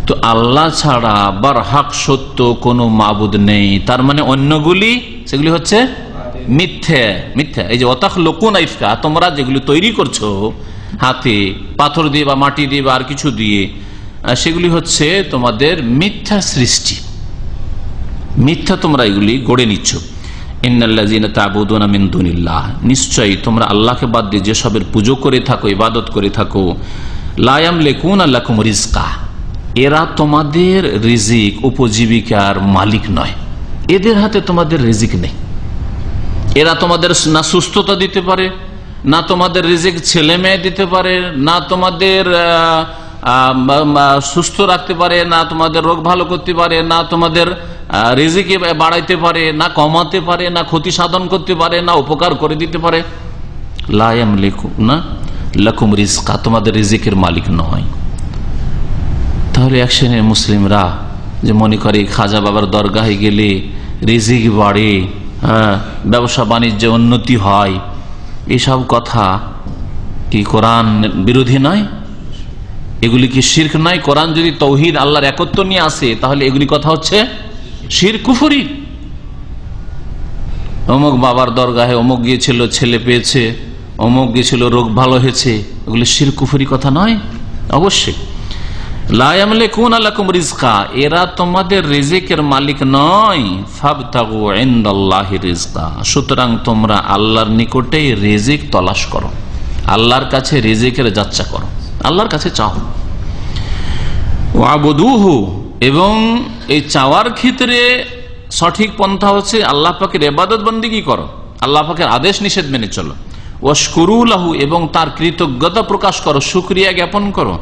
তো আল্লাহ ছাড়া বার হক সত্য কোনো মাবুদ নেই, তার মানে অন্যগুলি সেগুলি হচ্ছে মিথ্যা, মিথ্যা। এই যে ওয়াতাখলুকুনা ইফকা, তোমরা যেগুলি তৈরি করছো হাতে, পাথর দিয়ে বা মাটি দিয়ে বা আর কিছু দিয়ে, সেগুলি হচ্ছে তোমাদের মিথ্যা সৃষ্টি, মিথ্যা তোমরা এগুলি গড়ে নিচ্ছ। ইন্নাল্লাযিনা তা'বুদুনা মিন দুনিল্লাহ, নিশ্চয়ই তোমরা আল্লাহকে বাদ দিয়ে যেসবের পুজো করে থাকো, ইবাদত করে থাকো, লা ইয়ামলিকুনা লাকুম রিজকা, এরা তোমাদের রিজিক, উপজীবিকার মালিক নয়। এদের হাতে তোমাদের রিজিক নেই। এরা তোমাদের না সুস্থতা দিতে পারে, না তোমাদের রিজিক ছেলে মেয়ে দিতে পারে, না তোমাদের সুস্থ রাখতে পারে, না তোমাদের রোগ ভালো করতে পারে, না তোমাদের রিজিক বাড়াইতে পারে, না কমাতে পারে, না ক্ষতি সাধন করতে পারে, না উপকার করে দিতে পারে। লা ইয়ামলিকুনা লাকুম রিজকা, তোমাদের রিজিকের মালিক নয়। তাহলে এক শ্রেণীর মুসলিমরা যে মনে করে খাজা বাবার দরগাহে গেলে রিজিক বাড়ে, হ্যাঁ, ব্যবসা বাণিজ্যে উন্নতি হয়, এসব কথা কি কোরআন বিরোধী নয়? এগুলি কি শিরক নয়? কোরআন যদি তৌহিদ আল্লাহর একত্ব নিয়ে আসে, তাহলে এগুলি কথা হচ্ছে শিরক, কুফরি। অমুক বাবার দরগাহে অমুক গিয়েছিল, ছেলে পেয়েছে, অমুক গিয়েছিল, রোগ ভালো হয়েছে, এগুলি শিরক, কুফরি কথা নয়? অবশ্যই। লা ইয়ামলিকুনা লাকুম রিজকা, এরা তোমাদের রিজিকের মালিক নয়। ফাবতাগু ইনদাল্লাহি রিজকা, সুতরাং তোমরা আল্লাহর নিকটে রিজিক তলাশ করো, আল্লাহর কাছে রিজিকের যাচ্ছা করো, আল্লাহর কাছে চাও। ওয়াবুদুহু, এবং এই চাওয়ার ক্ষেত্রে সঠিক পন্থা হচ্ছে আল্লাহ পাকের ইবাদত বন্দেগী করো, আল্লাহ পাকের আদেশ নিষেধ মেনে চলো, ওয়াশকুরু লাহু এবং তার কৃতজ্ঞতা প্রকাশ করো, শুকরিয়া জ্ঞাপন করো,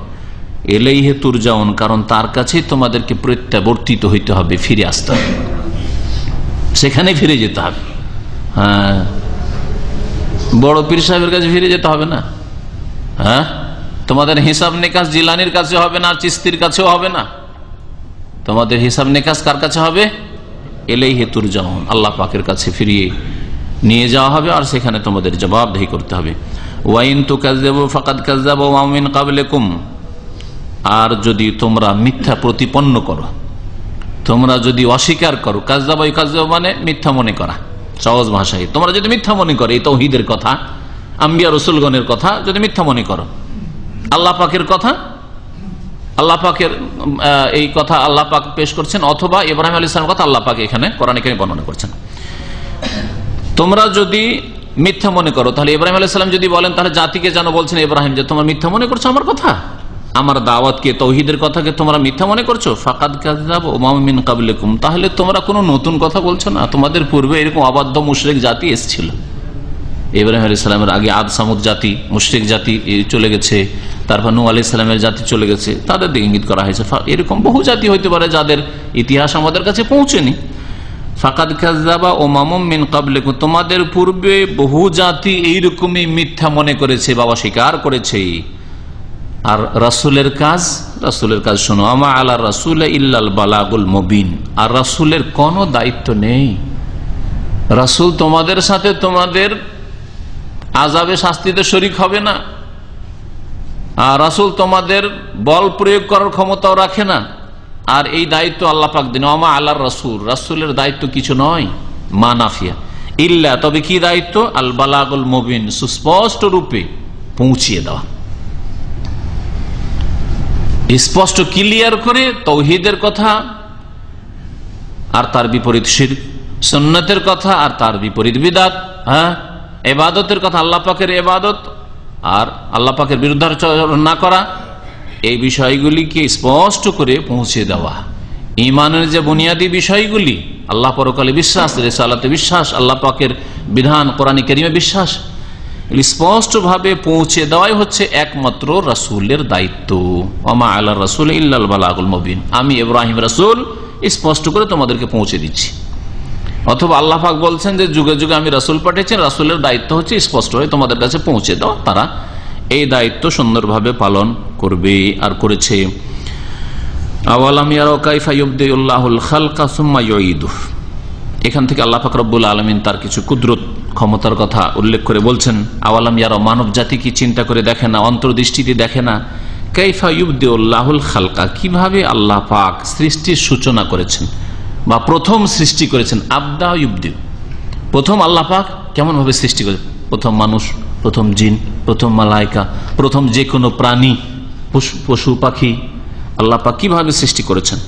ইলাইহি তুরজাউন কারণ তার কাছেই তোমাদেরকে প্রত্যাবর্তিত হইতে হবে, ফিরে আসতে হবে, সেখানে ফিরে যেতে হবে। হ্যাঁ, বড় পীর সাহেবের কাছে ফিরে যেতে হবে না। হ্যাঁ, তোমাদের হিসাব নিকাশ জিলানির কাছে হবে না, চিস্তির কাছেও হবে না, তোমাদের হিসাব নিকাশ কার কাছে হবে? ইলাইহি তুরজাউন, আল্লাহ পাকের কাছে ফিরিয়ে নিয়ে যাওয়া হবে, আর সেখানে তোমাদের জবাবদিহি করতে হবে। ওয়াইন তুকাজ্জিবু ফাকাদ কাজ্জাবা ওয়া মিন ক্বাবলিকুম, আর যদি তোমরা মিথ্যা প্রতিপন্ন করো, তোমরা যদি অস্বীকার করো, কাজ্জাবা ইউকাজ্জিবু মানে মিথ্যা মনে করা, সহজ ভাষায় তোমরা যদি মিথ্যা মনে করো এই তাওহীদের কথা, আম্বিয়া রাসূলগণের কথা যদি মিথ্যা মনে করো, আল্লাহ পাকের কথা, আল্লাহ পাকের এই কথা আল্লাহ পাক পেশ করছেন, অথবা ইব্রাহিম আলাইহিস সালামের কথা আল্লাহ পাক এখানে কোরআনে কারীমে বর্ণনা করছেন। তোমরা যদি মিথ্যা মনে করো, তাহলে ইব্রাহিম আলাইহিস সালাম যদি বলেন, তাহলে জাতিকে জানো বলছেন ইব্রাহিম যে তোমরা মিথ্যা মনে করছো আমার কথা, আমার দাওয়াতকে, তৌহিদের কথাকে তোমরা মিথ্যা মনে করছো। ফাকাদ কাযাযাবা উমাম মিন ক্বাবলিকুম, তাহলে তোমরা কোনো নতুন কথা বলছো না, তোমাদের পূর্বে এরকম অবাধ্য মুশরিক জাতি এসেছিল। ইব্রাহিম আলাইহিস সালামের আগে আদ সামুদ জাতি, মুশরিক জাতি চলে গেছে, তারপর নূহ আলাইহিস সালামের জাতি চলে গেছে, তাদের দিকে ইঙ্গিত করা হয়েছে। এরকম বহু জাতি হইতে পারে যাদের ইতিহাস আমাদের কাছে পৌঁছেনি। ফাকাদ কাযাবা উমামুম মিন ক্বাবলিকুম, তোমাদের পূর্বে বহু জাতি এইরকমই মিথ্যা মনে করেছে, বাবা স্বীকার করেছে। আর রাসূলের কাজ শোনো, আমা আলা রাসূল ইল্লাল বালাগুল মুবিন, আর রাসূলের কোনো দায়িত্ব নেই। রাসূল তোমাদের সাথে তোমাদের আযাবে শাস্তিতে শরীক হবে না, আর রাসূল তোমাদের বল প্রয়োগ করার ক্ষমতাও রাখে না, আর এই দায়িত্ব আল্লাহ পাক দেন। আমা আলা রাসূল, রাসূলের দায়িত্ব কিছু নয়, মা নাফিয়া, ইল্লা তবে কি দায়িত্ব? আল বালাগুল মুবিন, সুস্পষ্ট রূপে পৌঁছিয়ে দেওয়া, স্পষ্ট ক্লিয়ার করে তাওহীদের কথা আর তার বিপরীত শিরক, সুন্নতের কথা আর তার বিপরীত বিদআত, হ্যাঁ, ইবাদতের কথা, আল্লাহ পাকের ইবাদত আর আল্লাহ পাকের বিরুদ্ধাচরণ না করা, এই বিষয়গুলিকে স্পষ্ট করে পৌঁছে দেওয়া। ঈমানের যে বুনিয়াদী বিষয়গুলি, আল্লাহ পরকালে বিশ্বাস, রিসালাতে বিশ্বাস, আল্লাহ পাকের বিধান কোরআনে কারীমে বিশ্বাস, স্পষ্ট ভাবে পৌঁছে দেওয়াই হচ্ছে একমাত্র রাসূলের দায়িত্ব। ওমা আলা রাসূল ইল্লাল বালাগুল মুবিন, আমি ইব্রাহিম রাসূল স্পষ্ট করে তোমাদেরকে পৌঁছে দিচ্ছি। অথবা আল্লাহ পাক বলছেন যে যুগে যুগে আমি রাসূল পাঠিয়েছি, রাসূলের দায়িত্ব হচ্ছে স্পষ্ট হয়ে তোমাদের কাছে পৌঁছে দেওয়া, তারা এই দায়িত্ব সুন্দরভাবে পালন করবে আর করেছে। আওয়ালাম ইয়ারাউ কাইফা ইউবদিউল্লাহুল খালকা সুম্মা ইউঈদুহু, এখান থেকে আল্লাহ পাক রব্বুল আলামিন তার কিছু কুদরত, ক্ষমতার কথা উল্লেখ করে বলছেন। আওয়ালাম ইয়ারাউ, মানব জাতি কি চিন্তা করে দেখে না, অন্তর্দৃষ্টিতে দেখে না, কাইফা ইউবদিউল্লাহুল খালকা, কিভাবে আল্লাহ পাক সৃষ্টির সূচনা করেছেন বা প্রথম সৃষ্টি করেছেন। আবদা ইউবদিউ, প্রথম আল্লাহ পাক কেমন ভাবে সৃষ্টি করেছেন, প্রথম মানুষ, প্রথম জিন, প্রথম মালায়েকা, প্রথম যে কোনো প্রাণী, পশু পাখি, আল্লাহ পাক কিভাবে সৃষ্টি করেছেন।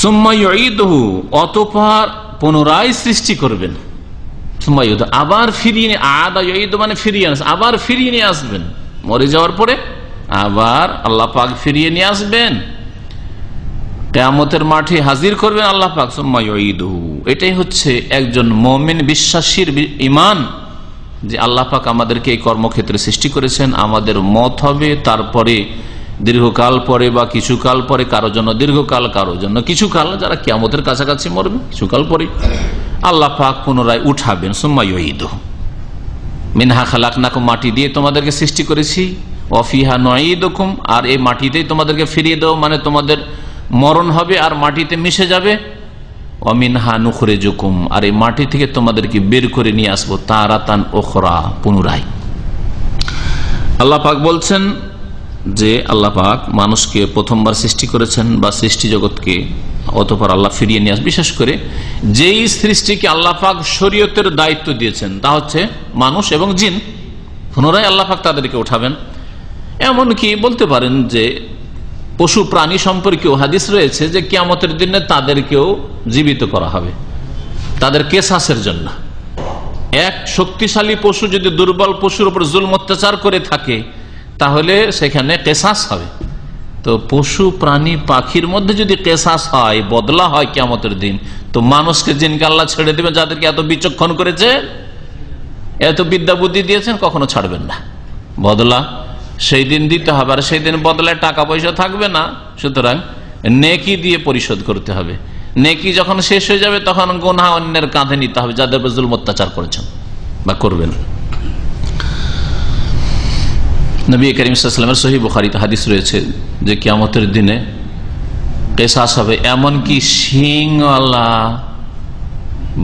সুম্মা ইউঈদুহু, অতঃপর পুনরায় সৃষ্টি করবেন। সুম্মা ইউঈদুহু, আবার ফিরিয়ে, আদা ইউঈদু মানে ফিরিয়ে আনবেন, আবার ফিরিয়ে নিয়ে আসবেন, মরে যাওয়ার পরে আবার আল্লাহ পাক ফিরিয়ে নিয়ে আসবেন, কিয়ামতের মাঠে হাজির করবেন আল্লাহ পাক। সুম্মা ইউঈদুহু, এটাই হচ্ছে একজন মুমিন বিশ্বাসীর ঈমান, যে আল্লাহ পাক আমাদেরকে এই কর্মক্ষেত্রে সৃষ্টি করেছেন, আমাদের মত হবে, তারপরে দীর্ঘকাল পরে বা কিছুকাল পরে, কারো জন্য দীর্ঘকাল, কারো জন্য কিছুকাল, যারা কিয়ামতের কাছাকাছি মরবে কিছুকাল পরে আল্লাহ পাক পুনরায় উঠাবেন। সুম্মা ইউঈদুহু, মিনহা খালাকনাকুম, মাটি দিয়ে তোমাদেরকে সৃষ্টি করেছি, ওয়া ফিহা নুঈদুকুম, আর এই মাটিতেই তোমাদেরকে ফিরিয়ে দেব, মানে তোমাদের মরণ হবে আর মাটিতে মিশে যাবে। ওয়া মিনহা নুখরিজুকুম, আর এই মাটি থেকে তোমাদেরকে বের করে নিয়ে আসবো তারাতান উখরা, পুনরায়। আল্লাহ পাক বলছেন যে আল্লাহ পাক মানুষকে প্রথমবার সৃষ্টি করেছেন বা সৃষ্টি জগৎকে, অতঃপর আল্লাহ ফিরিয়ে নিয়ে আসবেন। বিশেষ করে যেই সৃষ্টিকে আল্লাহ পাক শরীয়তের দায়িত্ব দিয়েছেন তা হচ্ছে মানুষ এবং জিন, পুনরায় আল্লাহ পাক তাদেরকে উঠাবেন। এমনকি বলতে পারেন যে পশু প্রাণী সম্পর্কেও হাদিস রয়েছে যে কিয়ামতের দিনে তাদেরকেও জীবিত করা হবে, তাদের কেসাসের জন্য। এক শক্তিশালী পশু যদি দুর্বল পশুর উপর জুলম অত্যাচার করে থাকে, তাহলে সেখানে কেসাস হবে, তো পশু প্রাণী পাখির মধ্যে যদি কেসাস হয়, বদলা হয় কিয়ামতের দিন, তো মানুষকে জিনকে আল্লাহ ছেড়ে দেবেন যাদেরকে এত বিচক্ষণ করেছে, এত বিদ্যা বুদ্ধি দিয়েছেন, কখনো ছাড়বেন না। বদলা সেই দিন দিতে হবে, আর সেই দিন বদলায় টাকা পয়সা থাকবে না, সুতরাং নেকি দিয়ে পরিশোধ করতে হবে। নেকি যখন শেষ হয়ে যাবে তখন গুনাহ অন্যের কাঁধে নিতে হবে, যাদের উপর জুলম অত্যাচার করেছেন বা করবেন। নবী করিম সাল্লাল্লাহু আলাইহি ওয়াসাল্লামের সহিহ বুখারীতে হাদিস রয়েছে যে কিয়ামতের দিনে কিসাস হবে, এমনকি শিংওয়ালা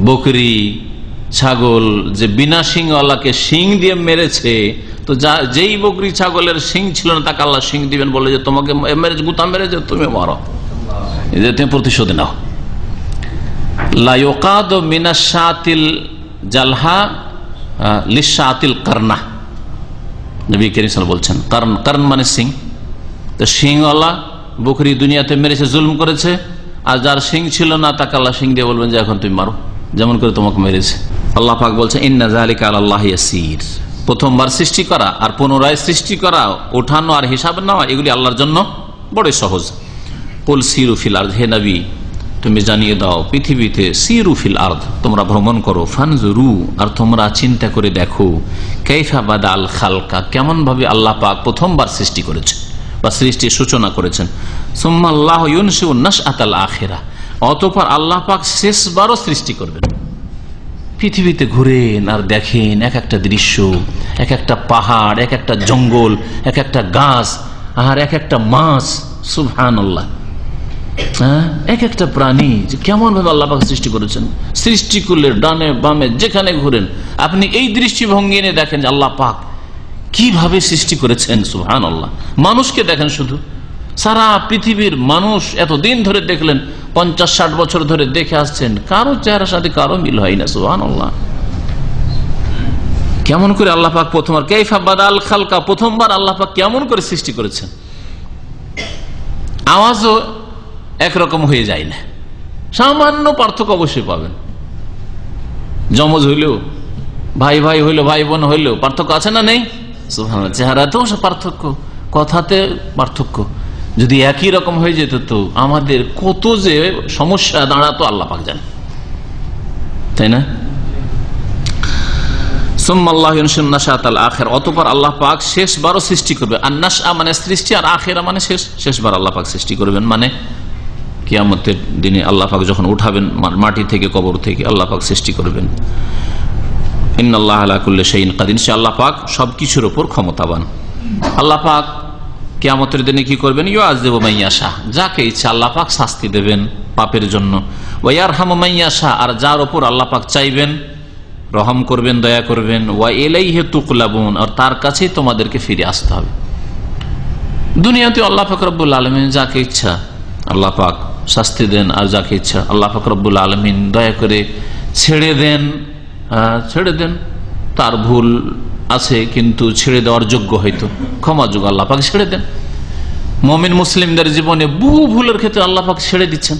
বকরি ছাগল যে বিনা শিংওয়ালাকে শিং দিয়ে মেরেছে, তো যেই বকরি ছাগলের শিং ছিল না তাকে আল্লাহ শিং দিবেন, বলে যে তোমাকে মেরেছে, গুতা মেরেছে, তুমি মারো, তুমি প্রতিশোধ নাও। লা ইউকাদু মিনাশ শাতিল জালহা লিশাতিল কারনা, নবী করিম সাল্লাল্লাহু আলাইহি ওয়াসাল্লাম বলছেন কারন মানে সিং। তো শিংওয়ালা বকরি দুনিয়াতে মেরেছে, জুলম করেছে, আর যার শিং ছিল না তাকে আল্লাহ শিং দিয়ে বলবেন যে এখন তুমি মারো, যেমন করে তোমাকে মেরেছে। আল্লাহ পাক বলছেন ইন্না যালিকা আলাল্লাহি ইয়াসির, প্রথমবার সৃষ্টি করা আর পুনরায় সৃষ্টি করা, ওঠানো আর হিসাব নেওয়া, এগুলি আল্লাহর জন্য বড় সহজ। কুল সিরু ফিল আরদ, হে নবী তুমি জানিয়ে দাও পৃথিবীতে, সিরু ফিল আরদ, তোমরা ভ্রমণ করো, ফানজুরু, আর তোমরা চিন্তা করে দেখো, কাইফা বাদাল খালকা, কেমন ভাবে আল্লাহ পাক প্রথমবার সৃষ্টি করেছে বা সৃষ্টির সূচনা করেছেন। সুম্মা আল্লাহু ইউনশিউ নাশআতাল আখিরা, অতঃপর আল্লাহ পাক শেষবারও সৃষ্টি করবেন। পৃথিবীতে ঘুরেন আর দেখেন এক একটা দৃশ্য, এক একটা পাহাড়, এক একটা জঙ্গল, এক একটা গাছ, আর এক একটা মাছ, সুবহানাল্লাহ, এক একটা প্রাণী, যে কেমন ভাবে আল্লাহ পাক সৃষ্টি করেছেন। সৃষ্টি করলে ডানে বামে যেখানে ঘুরেন আপনি এই দৃষ্টিভঙ্গি এনে দেখেন যে আল্লাহ পাক কিভাবে সৃষ্টি করেছেন, সুবহানাল্লাহ। মানুষকে দেখেন, শুধু সারা পৃথিবীর মানুষ এতদিন ধরে দেখলেন, 50-60 বছর ধরে দেখে আসছেন, কারো চেহারার সাথে কারো মিল হয় না, সুবহানাল্লাহ। কেমন করে আল্লাহ পাক প্রথমবার, কাইফা বাদাল খালকা, প্রথমবার আল্লাহ পাক কেমন করে সৃষ্টি করেছেন। আওয়াজও একরকম হয়ে যায় না, সামান্য পার্থক্য অবশ্যই পাবেন। যমজ হইলেও, ভাই ভাই হইলো, ভাই বোন হইলেও পার্থক্য আছে না নেই? সুবহানাল্লাহ। চেহারাতেও পার্থক্য, কথাতে পার্থক্য। যদি একই রকম হয়ে যেত তো আমাদের কত যে সমস্যা দাঁড়াতো আল্লাহ পাক জানেন, তাই না? অতঃপর আল্লাহ পাক শেষবারও সৃষ্টি করবে। আর নাশআ মানে সৃষ্টি, আর আখিরা মানে শেষবার আল্লাহ পাক সৃষ্টি করবেন, মানে কিয়ামতের দিনে আল্লাহ পাক যখন উঠাবেন মাটি থেকে, কবর থেকে, আল্লাহ পাক সৃষ্টি করবেন। ইন্নাল্লাহা আলা কুল্লি শাইইন কাদির, আল্লাহ পাক সবকিছুর উপর ক্ষমতাবান। আল্লাহ পাক কিয়ামতের দিনে কি করবেন? ইউআযিবু মান ইয়াশা, যাকে ইচ্ছা আল্লাহ পাক শাস্তি দেবেন পাপের জন্য। ওয়া ইয়ারহামু মান ইয়াশা, আর যার উপর আল্লাহ পাক চাইবেন রহম করবেন, দয়া করবেন। ওয়া ইলাইহি তুকলাবুন, আর তার কাছেই তোমাদেরকে ফিরে আসতে হবে। দুনিয়াতে আল্লাহ পাক রব্বুল আলামিন যাকে ইচ্ছা আল্লাহ পাক শাস্তি দেন, আর যাকে ইচ্ছা আল্লাহ পাক রব্বুল আলামিন দয়া করে ছেড়ে দেন। তার ভুল আছে কিন্তু ছেড়ে দেওয়ার যোগ্য, হয়তো ক্ষমাযোগ্য, আল্লাহ পাক ছেড়ে দেন। মুমিন মুসলিমদের জীবনে বহু ভুলের ক্ষেত্রে আল্লাহ পাক ছেড়ে দিচ্ছেন,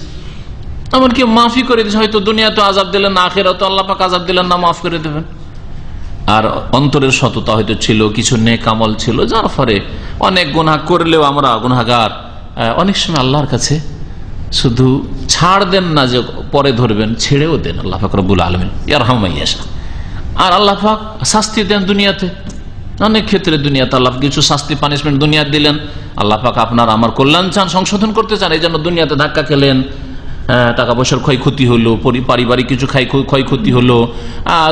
এমনকি মাফি করে দিচ্ছেন। হয়তো দুনিয়াতে আযাব দিলেন না, আখিরাতে আল্লাহ পাক আযাব দিলেন না, মাফ করে দেবেন। আর অন্তরের সততা হয়তো ছিল, কিছু নেক আমল ছিল, যার ফলে অনেক গুনাহ করলেও আমরা গুনাহগার, অনেক সময় আল্লাহর কাছে শুধু ছাড় দেন না যে পরে ধরবেন, ছেড়েও দেন আল্লাহ পাক রব্বুল আলামিন, ইয়ারহামু মান ইয়াশা। আর আল্লাহ পাক শাস্তি দেন দুনিয়াতে, অনেক ক্ষেত্রে দুনিয়াতে আল্লাহ কিছু শাস্তি পানিশমেন্ট দুনিয়া দিলেন। আল্লাহ পাক আপনার আমার কল্যাণ চান, সংশোধন করতে চান, এই জন্য দুনিয়াতে ধাক্কা খেলেন, টাকা পয়সার ক্ষয়ক্ষতি হলো, পারিবারিক কিছু ক্ষয়ক্ষতি হলো,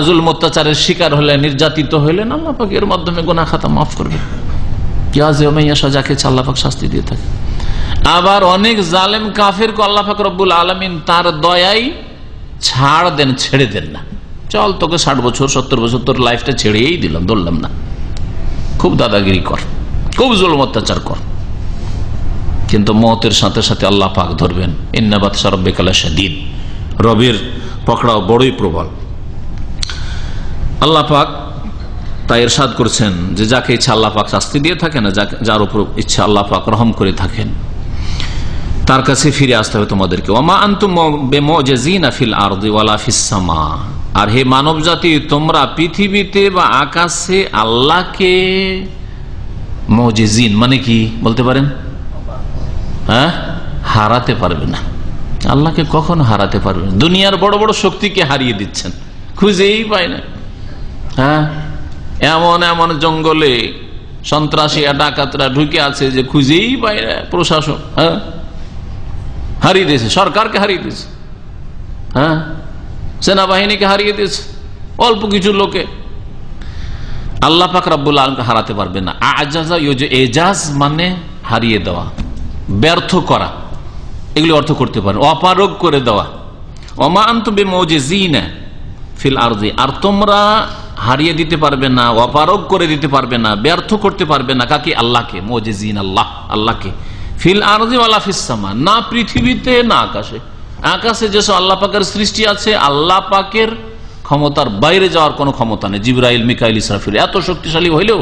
জুলম অত্যাচারের শিকার হলেন, নির্যাতিত হলেন, আল্লাহ পাক এর মাধ্যমে গুনাহ খাতা মাফ করবেন। ইয়াযিবু মান ইয়াশা, যাকে আল্লাহ পাক শাস্তি দিয়ে থাকে। আবার অনেক জালেম কাফেরকে আল্লাহ পাক রব্বুল আলামিন তার দয়ায় ছাড় দেন, ছেড়ে দেন না। চল তোকে 60 বছর 70 বছর তোর লাইফটা ছেড়েই দিলাম, ধরলাম না, খুব দাদাগিরি কর, খুব জুলম অত্যাচার কর, কিন্তু মওতের সাথে সাথে আল্লাহ পাক ধরবেন। ইন্না বাতশা রাব্বিকা লাশাদীদ, রবের পকড়াও বড়ই প্রবল। আল্লাহ পাক তাই ইরশাদ করছেন যে যাকে ইচ্ছা আল্লাহ পাক শাস্তি দিয়ে থাকেন, যার উপর ইচ্ছা আল্লাহ পাক রহম করে থাকেন, তার কাছে ফিরে আসতে হবে তোমাদেরকে। ওয়া মা আনতুম বিমুজিজিনা ফিল আরদি ওয়ালা ফিস সামা, আর হে মানব জাতি তোমরা পৃথিবীতে বা আকাশে আল্লাহকে মুজিজিন মানে কি বলতে পারেন? হ্যাঁ, হারাতে পারবে না। আল্লাহকে কখনো হারাতে পারবে না। দুনিয়ার বড় বড় শক্তিকে হারিয়ে দিচ্ছেন, খুঁজেই পায় না। হ্যাঁ, এমন এমন জঙ্গলে সন্ত্রাসী ডাকাতরা ঢুকে আছে যে খুঁজেই পায় না প্রশাসন। হ্যাঁ, হারিয়ে দিয়েছে, সরকারকে হারিয়ে দিয়েছে, হ্যাঁ, সেনাবাহিনীকে হারিয়ে দিয়েছে, অল্প কিছু লোকে। আল্লাহ পাক রব্বুল আলামিনকে হারাতে পারবে না। আজাজা এজাজ মানে হারিয়ে দেওয়া, ব্যর্থ করা, এগুলি অর্থ করতে পারে, অপারগ করে দেওয়া। ওমা আনতুম বিমুজিজিনা ফিল আরদি, আর তোমরা হারিয়ে দিতে পারবে না, অপারগ করে দিতে পারবে না, ব্যর্থ করতে পারবে না কাকে? আল্লাহকে। মুজিজিন আল্লাহ, আল্লাহকে। ফিল আরদি ওয়ালা ফিস সামা, না পৃথিবীতে না আকাশে। আকাশে যেসব আল্লাহ পাকের সৃষ্টি আছে, আল্লাহ পাকের ক্ষমতার বাইরে যাওয়ার কোনো ক্ষমতা নেই। জিবরাইল, মিকাইল, ইসরাফিল এত শক্তিশালী হইলেও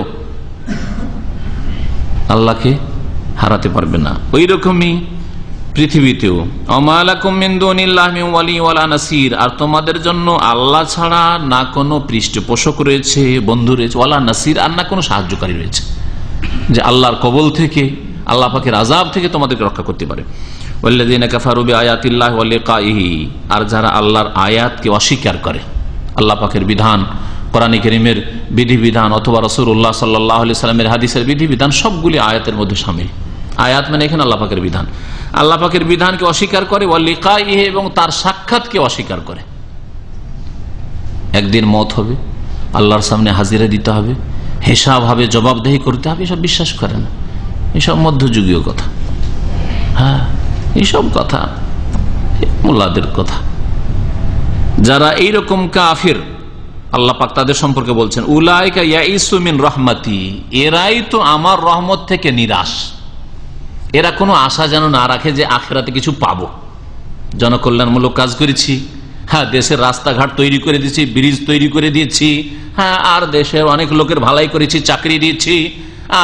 আল্লাহকে হারাতে পারবে না। ওই রকমই পৃথিবীতেও। ওমা লাকুম মিন দুনিল্লাহি মিন ওয়ালি ওয়ালা নাসির, আর তোমাদের জন্য আল্লাহ ছাড়া না কোনো পৃষ্ঠপোষক রয়েছে, বন্ধু রয়েছে, ওয়ালা নাসির, আর না কোনো সাহায্যকারী রয়েছে যে আল্লাহর কবল থেকে, আল্লাহ পাকের আযাব থেকে তোমাদেরকে রক্ষা করতে পারে। ওয়াল্লাযীনা কাফারু বিআয়াতিল্লাহি ওয়া লিকাইহি, আর যারা আল্লাহর আয়াতকে অস্বীকার করে, আল্লাহ পাকের বিধান, কোরআনে কারীমের বিধিবিধান অথবা রাসূলুল্লাহ সাল্লাল্লাহু আলাইহি সাল্লামের হাদিসের বিধিবিধান, সবগুলি আয়াতের মধ্যে শামিল। আয়াত মানে এখানে আল্লাহ পাকের বিধান। আল্লাহ পাকের বিধানকে অস্বীকার করে, ওয়া লিকাইহি, এবং তার সাক্ষাৎকে অস্বীকার করে। একদিন মওত হবে, আল্লাহর সামনে হাজিরা দিতে হবে, হিসাব হবে, জবাবদেহি করতে হবে, এসব বিশ্বাস করে না। এসব মধ্যযুগীয় কথা। হ্যাঁ, এইসব কথা মুল্লাদের কথা। যারা এইরকম কাফির, আল্লাহ পাক তাদের সম্পর্কে বলছেন, উলাইকা ইয়াইসু মিন রাহমাতি, এরাই তো আমার রহমত থেকে নিরাশ। এরা কোনো আশা যেন না রাখে যে আখিরাতে কিছু পাবো। জনকল্যাণমূলক কাজ করেছি, হ্যাঁ, দেশের রাস্তাঘাট তৈরি করে দিয়েছি, ব্রিজ তৈরি করে দিয়েছি, হ্যাঁ, আর দেশের অনেক লোকের ভালাই করেছি, চাকরি দিয়েছি,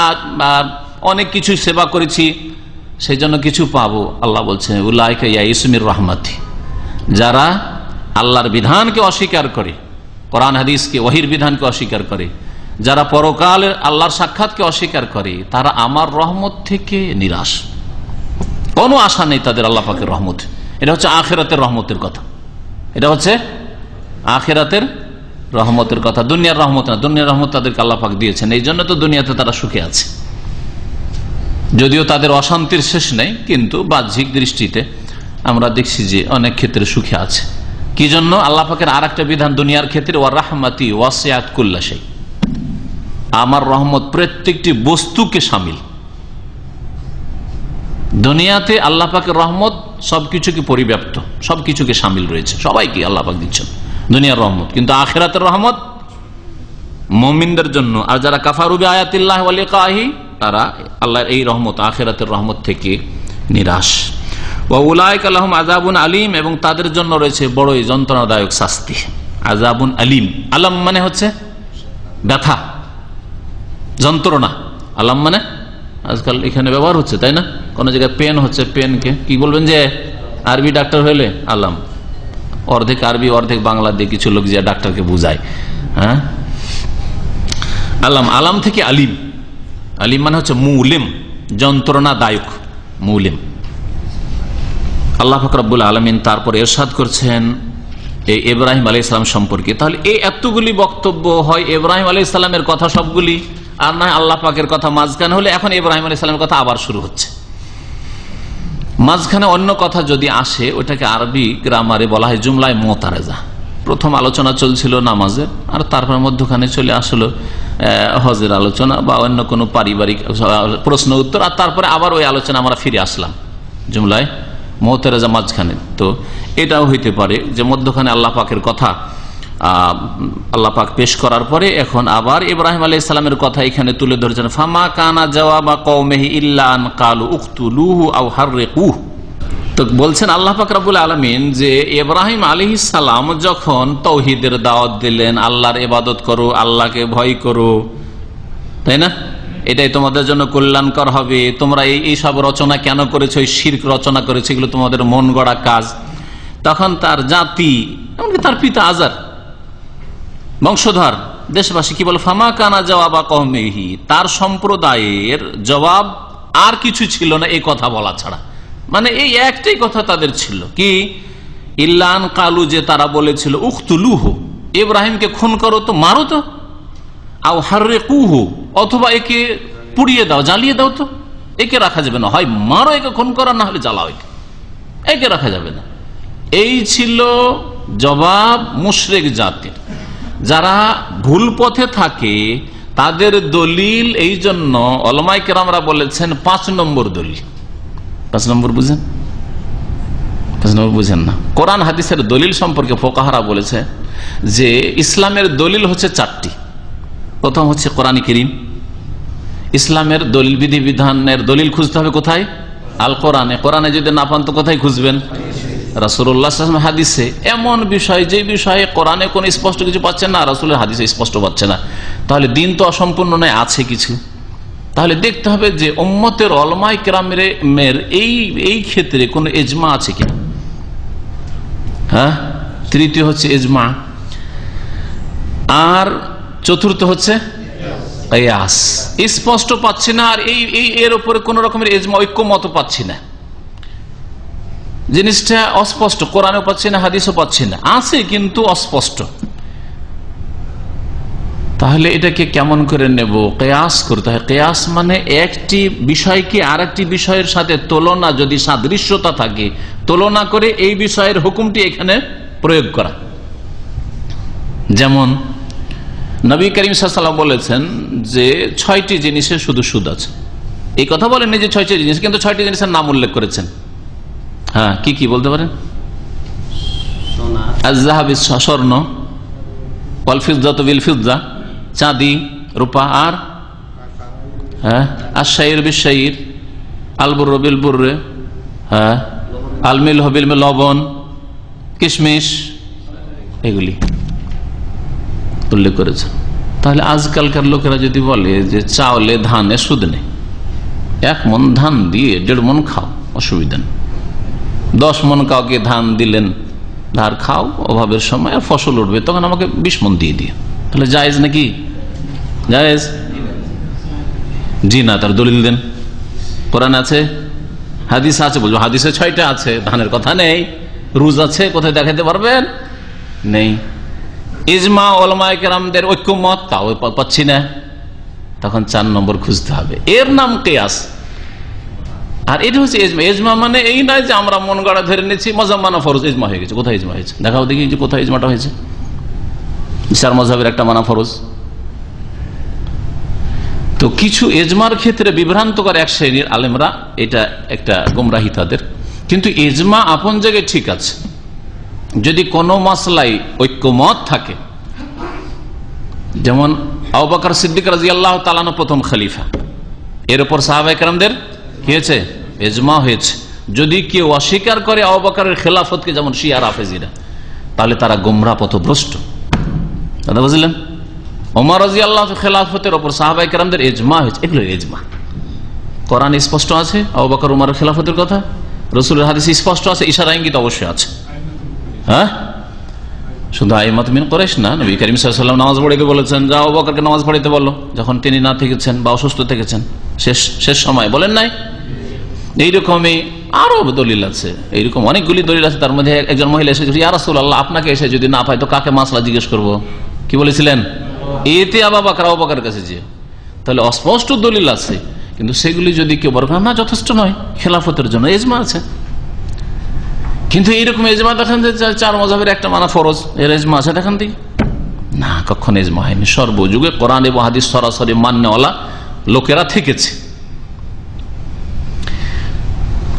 আর অনেক কিছু সেবা করেছি, সেই জন্য কিছু পাবো। আল্লাহ বলছেন উলাইকা ইয়াইসু মিন রাহমাতি, যারা আল্লাহর বিধানকে অস্বীকার করে, কোরআন হাদিসকে, ওহীর বিধানকে অস্বীকার করে, যারা পরকালের আল্লাহর সাক্ষাৎকে অস্বীকার করে, তারা আমার রহমত থেকে নিরাশ। কোনো আশা নেই তাদের আল্লাহ পাকের রহমত। এটা হচ্ছে আখিরাতের রহমতের কথা। এটা হচ্ছে আখিরাতের রহমতের কথা, দুনিয়ার রহমত না। দুনিয়ার রহমত তাদেরকে আল্লাহ পাক দিয়েছেন, এই জন্য তো দুনিয়াতে তারা সুখে আছে। যদিও তাদের অশান্তির শেষ নেই, কিন্তু বাহ্যিক দৃষ্টিতে আমরা দেখছি যে অনেক ক্ষেত্রে সুখে আছে। কি জন্য? আল্লাহ পাকের আর একটা বিধান দুনিয়ার ক্ষেত্রে, ওয়া রাহমাতি ওয়াসিআত কুল্লা শাই, আমার রহমত প্রত্যেকটি বস্তুকে শামিল। দুনিয়াতে আল্লাহ পাকের রহমত সবকিছুকে পরিব্যাপ্ত, সবকিছুকে শামিল রয়েছে, সবাইকে আল্লাহ পাক দিচ্ছেন দুনিয়ার রহমত। কিন্তু আখিরাতের রহমত মুমিনদের জন্য। আর যারা কাফারু বিআয়াতিল্লাহি ওয়া লিকাইহি, তারা আল্লাহর এই রহমত, আখিরাতের রহমত থেকে নিরাশ। ওয়া উলাইকা লাহুম আযাবুন আলীম, এবং তাদের জন্য রয়েছে বড়ই যন্ত্রণাদায়ক শাস্তি। আযাবুন আলীম, আলাম মানে হচ্ছে ব্যথা, যন্ত্রণা। আলাম মানে আজকাল এখানে ব্যবহার হচ্ছে, তাই না? কোন জায়গায় পেন হচ্ছে, পেনকে কি বলবেন? যে আরবি ডাক্তার হইলে আলাম, অর্ধেক আরবি অর্ধেক বাংলা দিয়ে কিছু লোক যে ডাক্তারকে বুঝায়। হ্যাঁ, আলাম, আলাম থেকে আলিম। আলিম মানে হচ্ছে মুলিম, যন্ত্রণাদায়ক, মুলিম। আল্লাহ পাক রব্বুল আলামিন তারপর ইরশাদ করছেন এই ইব্রাহিম আলাইহিস সালাম সম্পর্কে। তাহলে এই এতগুলি বক্তব্য হয় ইব্রাহিম আলাইহিস সালামের কথা সবগুলি, আর নয় আল্লাহ পাকের কথা মাঝখানে হলে। এখন ইব্রাহিম আলাইহিস সালামের কথা আবার শুরু হচ্ছে। মাঝখানে অন্য কথা যদি আসে, ওটাকে আরবি গ্রামারে বলা হয় জুমলায় মুতারাজা। প্রথম আলোচনা চলছিল নামাজের, আর তারপর মধ্যখানে চলে আসলো হজের আলোচনা বা অন্য কোনো পারিবারিক প্রশ্ন উত্তর, আর তারপরে আবার ওই আলোচনা আমরা ফিরে আসলাম জুমলায় মুতারাজা মাঝখানে। তো এটাও হইতে পারে যে মধ্যখানে আল্লাহ পাকের কথা আল্লাহ পাক পেশ করার পরে এখন আবার ইব্রাহিম আলাইহিস সালামের কথা এখানে তুলে ধরেছেন। ফামা কানা জাওয়াবা কওমিহি ইল্লা আন ক্বালু উকতুলুহু আও হাররিকুহু। তো বলছেন আল্লাহ পাক রব্বুল আলামিন যে ইব্রাহিম আলাইহিস সালাম যখন তাওহীদের দাওয়াত দিলেন, আল্লাহর ইবাদত করো, আল্লাহকে ভয় করো, তাই না, এটাই তোমাদের জন্য কল্যাণকর হবে, তোমরা এই সব রচনা কেন করেছো, এই শিরক রচনা করেছো, এগুলো তোমাদের মন গড়া কাজ। তখন তার জাতি, এমনকি তার পিতা আজার, বংশধর, দেশবাসী কি বলে? ফামা কানা জাওয়াবা কওমিহি, তার সম্প্রদায়ের জবাব আর কিছু ছিল না এই কথা বলা ছাড়া। মানে এই একটাই কথা তাদের ছিল কি, ইল্লান কালু, যে তারা বলেছিল উখতুলুহু, ইব্রাহিমকে খুন করো তো, মারো তো, আও হাররিকুহু, অথবা একে পুড়িয়ে দাও, জ্বালিয়ে দাও, তো একে রাখা যাবে না, হয় মারো একে খুন করো, না হলে জ্বালাও একে রাখা যাবে না। এই ছিল জবাব মুশরিক জাতির। যারা ভুল পথে থাকে তাদের দলিল, এই জন্য উলামায়ে কেরামরা বলেছেন 5 নম্বর দলিল। 5 নম্বর বুঝেন? 5 নম্বর বুঝেন না? কোরআন হাদিসের দলিল সম্পর্কে ফুকাহারা বলেছে যে ইসলামের দলিল হচ্ছে 4টি। প্রথম হচ্ছে কোরআন কারীম। ইসলামের দলিল, বিধিবিধানের দলিল খুঁজতে হবে কোথায়? আল কোরআনে। কোরআনে যদি না পান তো কোথায় খুঁজবেন? রাসূলুল্লাহ সাল্লাল্লাহু আলাইহি ওয়াসাল্লাম হাদিসে। এমন বিষয় যে বিষয়ে কোরআনে কোনো স্পষ্ট কিছু পাচ্ছেন না, রাসূলের হাদিসে স্পষ্ট পাচ্ছে না, তাহলে দিন তো অসম্পূর্ণ নয়, আছে কিছু। তাহলে দেখতে হবে যে উম্মতের উলামায়ে কেরামের এই ক্ষেত্রে কোনো ইজমা আছে কিনা। হ্যাঁ, তৃতীয় হচ্ছে ইজমা, আর চতুর্থ হচ্ছে কিয়াস। স্পষ্ট পাচ্ছি না, আর এর উপরে কোন রকমের ইজমা, ঐক্যমত পাচ্ছি না, জিনিসটা অস্পষ্ট, কোরআনেও পাচ্ছি না, হাদিসও পাচ্ছি না, আছে কিন্তু অস্পষ্ট। তাহলে এটাকে কেমন করে নেব? কিয়াস করতে হয়। কিয়াস মানে একটি বিষয়কে আরেকটি বিষয়ের সাথে তুলনা, যদি সাদৃশ্যতা থাকে, তুলনা করে এই বিষয়ের হুকুমটি এখানে প্রয়োগ করা। যেমন নবী করিম সাল্লাল্লাহু আলাইহি ওয়াসাল্লাম বলেছেন যে 6টি জিনিসের শুধু সুদ আছে। এই কথা বলেননি যে 6টি জিনিস, কিন্তু 6টি জিনিসের নাম উল্লেখ করেছেন। হ্যাঁ, কি কি বলতে পারেন? আয-যাহাবি, স্বর্ণ, ওয়াল ফিদ্দাতু বিল ফিদ্দা, চাঁদি রূপা, আর হ্যাঁ আশ-শাইর বিশ-শাইর, আল বুররু বিল বুররে, হ্যাঁ আল মিলহু বিল মিল, লবণ, কিশমিশ, এগুলি উল্লেখ করেছে। তাহলে আজকালকার লোকেরা যদি বলে যে চাউলে ধানে সুদ নেই, 1 মণ ধান দিয়ে 1.5 মণ খাও, অসুবিধা নেই। 10 মণ কাউকে ধান দিলেন, ধার খাও, অভাবের সময় আর ফসল উঠবে, তখন আমাকে 20 মণ দিয়ে দিয়ে, তাহলে জায়েজ নাকি? জায়েজ? জি না, তার দলিল দেন। কোরআন আছে, হাদিস আছে, বলবো হাদিসে 6টা আছে, ধানের কথা নেই। রুজ আছে, কোথায় দেখাতে পারবেন? নেই। ইজমা, উলামায়ে কেরামদের ঐক্যমত, তাও পাচ্ছি না। তখন 4 নম্বর খুঁজতে হবে, এর নাম কিয়াস। আর এটা হচ্ছে ইজমা। ইজমা মানে এই নয় যে আমরা মন গড়া ধরে নিচ্ছি মানা ফরজ, ইজমা হয়ে গেছে। কোথায় ইজমা হয়েছে? দেখাও দেখি যে কোথায় ইজমাটা হয়েছে। 4 মাযহাবের একটা মানা ফরজ। তো কিছু ইজমার ক্ষেত্রে বিভ্রান্তকর এক শ্রেণীর আলেমরা, এটা একটা গোমরাহি তাদের। কিন্তু ইজমা আপন জায়গায় ঠিক আছে। যদি কোনো মাসলায় ঐক্যমত থাকে, যেমন আবু বকর সিদ্দিক রাদিয়াল্লাহু তাআলা আনহু প্রথম খলিফা, এর উপর সাহাবায়ে কেরামদের কি হয়েছে? ইজমা হয়েছে। যদি কেউ অস্বীকার করে আবু বকরের খেলাফতকে, যেমন শিয়া রাফেজিরা, তাহলে তারা গোমরাহ পথভ্রষ্ট। দাদা বুঝলেন? ওমর রাদিয়াল্লাহু খেলাফতের উপর সাহাবায়ে কেরামদের ইজমা হয়েছে, এগুলো ইজমা। কোরআন স্পষ্ট আছে আবু বকর ওমরের খেলাফতের কথা, রাসূলের হাদিস স্পষ্ট আছে, ইশারা ইঙ্গিত অবশ্যই আছে। হ্যাঁ, শুধু আইমাত মিন কুরাইশ না, নবী করিম সাল্লাল্লাহু আলাইহি ওয়াসাল্লাম নামাজ পড়াইতে বলেছেন, যাও আবু বকরকে নামাজ পড়াইতে বলো, যখন তিনি না থেকেছেন বা অসুস্থ থেকেছেন, শেষ সময় বলেন নাই? এইরকমই আরো দলিল আছে, এইরকম অনেকগুলি দলিল আছে। তার মধ্যে একজন মহিলা এসে, ইয়া রাসূলুল্লাহ, আপনাকে এসে যদি না পাই তো কাকে মাসলা জিজ্ঞেস করব? কি বলেছিলেন? এতে আবু বকরের কাছে যে। তাহলে অস্পষ্ট দলিল আছে, কিন্তু সেগুলি যদি কেউ বলে না যথেষ্ট নয় খেলাফতের জন্য, ইজমা আছে। কিন্তু এইরকম ইজমা দেখেন যে 4 মাযহাবের একটা মানা ফরজ, এর ইজমা আছে দেখেন দিই না, কখনো ইজমা হয়নি। সর্বযুগে কোরআন এবং হাদিস সরাসরি মান্যওয়ালা লোকেরা থেকেছে।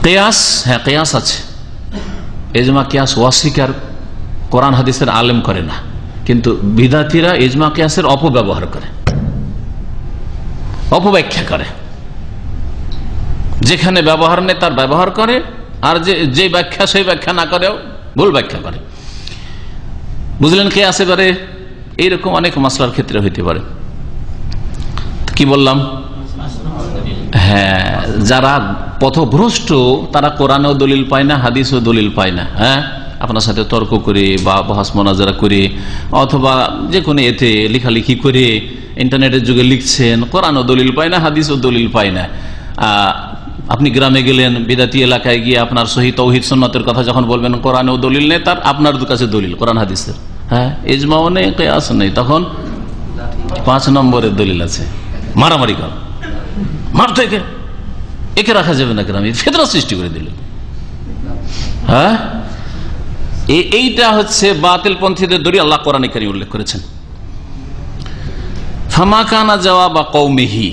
কিয়াস, হ্যাঁ কিয়াস আছে। ইজমা কিয়াস অস্বীকার কোরআন হাদিসের আলেম করে না, কিন্তু বিদাতীরা ইজমা কিয়াসের অপব্যবহার করে, অপব্যাখ্যা করে। যেখানে ব্যবহার নেই তার ব্যবহার করে, আর যে ব্যাখ্যা সেই ব্যাখ্যা না করেও ভুল ব্যাখ্যা করে। বুঝলেন? কিয়াস এবারে এইরকম অনেক মাসলার ক্ষেত্রে হইতে পারে। কি বললাম? হ্যাঁ, যারা পথভ্রষ্ট তারা কোরআনেও দলিল পায় না, হাদিসও দলিল পায় না। হ্যাঁ, আপনার সাথে তর্ক করে বা বহাস মোনাজারা করে অথবা যে কোনো এতে লেখালেখি করে ইন্টারনেটের যুগে লিখছেন, কোরআনও দলিল পায় না, হাদিসও দলিল পায় না। আপনি গ্রামে গেলেন, বিদাতি এলাকায় গিয়ে আপনার সহি তৌহিদ সুন্নতের কথা যখন বলবেন, কোরআনেও দলিল নেই তার, আপনার কাছে দলিল কোরআন হাদিসের, হ্যাঁ ইজমাও নেই, কিয়াস নেই, তখন 5 নম্বরের দলিল আছে, মারামারি কর, মার থেকে একে রাখা যাবে না গ্রামে, ফিতনা সৃষ্টি করে দিল। হ্যাঁ, এইটা হচ্ছে বাতিল পন্থীদের দলিল, আল্লাহ কোরআনে কারীমে উল্লেখ করেছেন। ফামা কানা জওয়াব কওমিহি,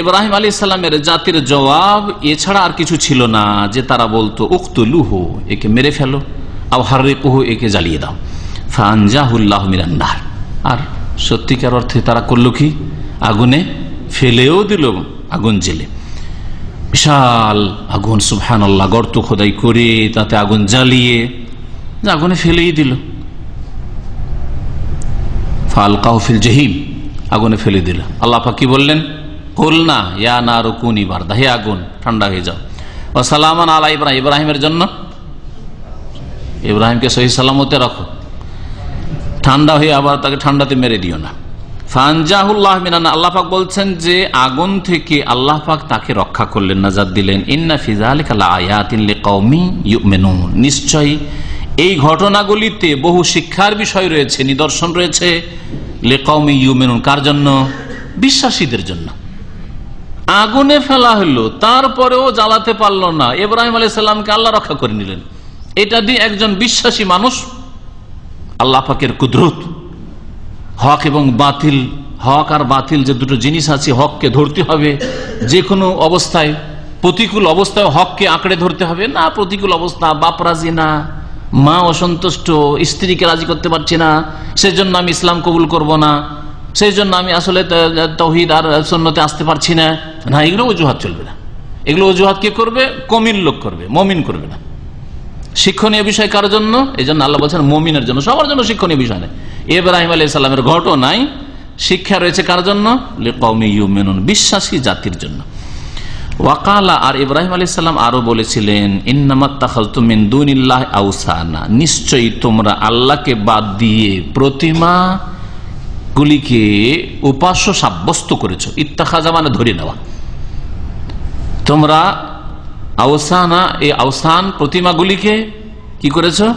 ইব্রাহিম আলাইহিস সালামের জাতির জবাব এছাড়া আর কিছু ছিল না, যে তারা বলতো উকতুলুহু, একে মেরে ফেলো, আও হাররিকুহু, একে জ্বালিয়ে দাও, ফাআনজাহুল্লাহু মিনান নার, আর সত্যিকার অর্থে তারা করলো কি, আগুনে ফেলেও দিল, আগুন জেলে, বিশাল আগুন, সুবহানাল্লাহ, গর্ত খোদাই করে তাতে আগুন জ্বালিয়ে আগুনে ফেলেই দিল। ফালকাহু ফিল জাহিম, আগুনে ফেলে দিল। আল্লাহ পাক কি বললেন, কুলনা ইয়া নারু কুনি বারদা, হে আগুন ঠান্ডা হয়ে যাও, ওয়া সালামান আলা ইব্রাহিম, ইব্রাহিমের জন্য, ইব্রাহিমকে সহি সালামতে রাখো, ঠান্ডা হয়ে আবার তাকে ঠান্ডাতে মেরে দিও না। ফানজাহুল্লাহ মিনান, আল্লাহ পাক বলছেন যে আগুন থেকে আল্লাহ পাক তাকে রক্ষা করলেন, নাজাত দিলেন। ইন্না ফি যালিকা লাআয়াতিন লিকাওমিন ইউমিনুন, নিশ্চয়ই এই ঘটনাগুলিতে বহু শিক্ষার বিষয় রয়েছে, নিদর্শন রয়েছে, লিকাওমিন ইউমিনুন, কার জন্য, বিশ্বাসীদের জন্য। আগুনে ফেলা হলো, তারপরেও জ্বালাতে পারলো না, ইব্রাহিম আলাইহিস সালামকে আল্লাহ রক্ষা করে নিলেন। এটা দিয়ে একজন বিশ্বাসী মানুষ আল্লাহ পাকের কুদরত, হক এবং বাতিল, হক আর বাতিল যে দুটো জিনিস আছে, হককে ধরতে হবে যে কোনো অবস্থায়, প্রতিকূল অবস্থায় হককে আঁকড়ে ধরতে হবে না, প্রতিকূল অবস্থা, বাপ রাজি না, মা অসন্তুষ্ট, স্ত্রীকে রাজি করতে পারছি না, সেজন্য আমি ইসলাম কবুল করব না, সেই জন্য আমি আসলে তাওহীদ আর সুন্নতে আসতে পারছি না, না, এগুলো অজুহাত চলবে না। এগুলো অজুহাত কে করবে, কমিন লোক করবে, মমিন করবে না। শিক্ষণীয় বিষয় কার জন্য, এই জন্য আল্লাহ বলছেন মমিনের জন্য, সবার জন্য শিক্ষণীয় বিষয় নেই। ইব্রাহিম আলাইহিস সালামের ঘটনায় শিক্ষা রয়েছে কার জন্য, লিকাওমি ইউমিনুন, বিশ্বাসী জাতির জন্য। ওয়াকালা, আর ইব্রাহিম আলাইহিস সালাম আরো বলেছিলেন, ইন্নামাত্তাখাযতুম মিন দুনিল্লাহি আওসানা, নিশ্চয়ই তোমরা আল্লাহকে বাদ দিয়ে প্রতিমা গুলিকে উপাস্য সাব্যস্ত করেছো। ইত্তাখাযা মানে ধরে নেওয়া, তোমরা আওসানা, এই আওসান প্রতিমাগুলিকে কি করেছো,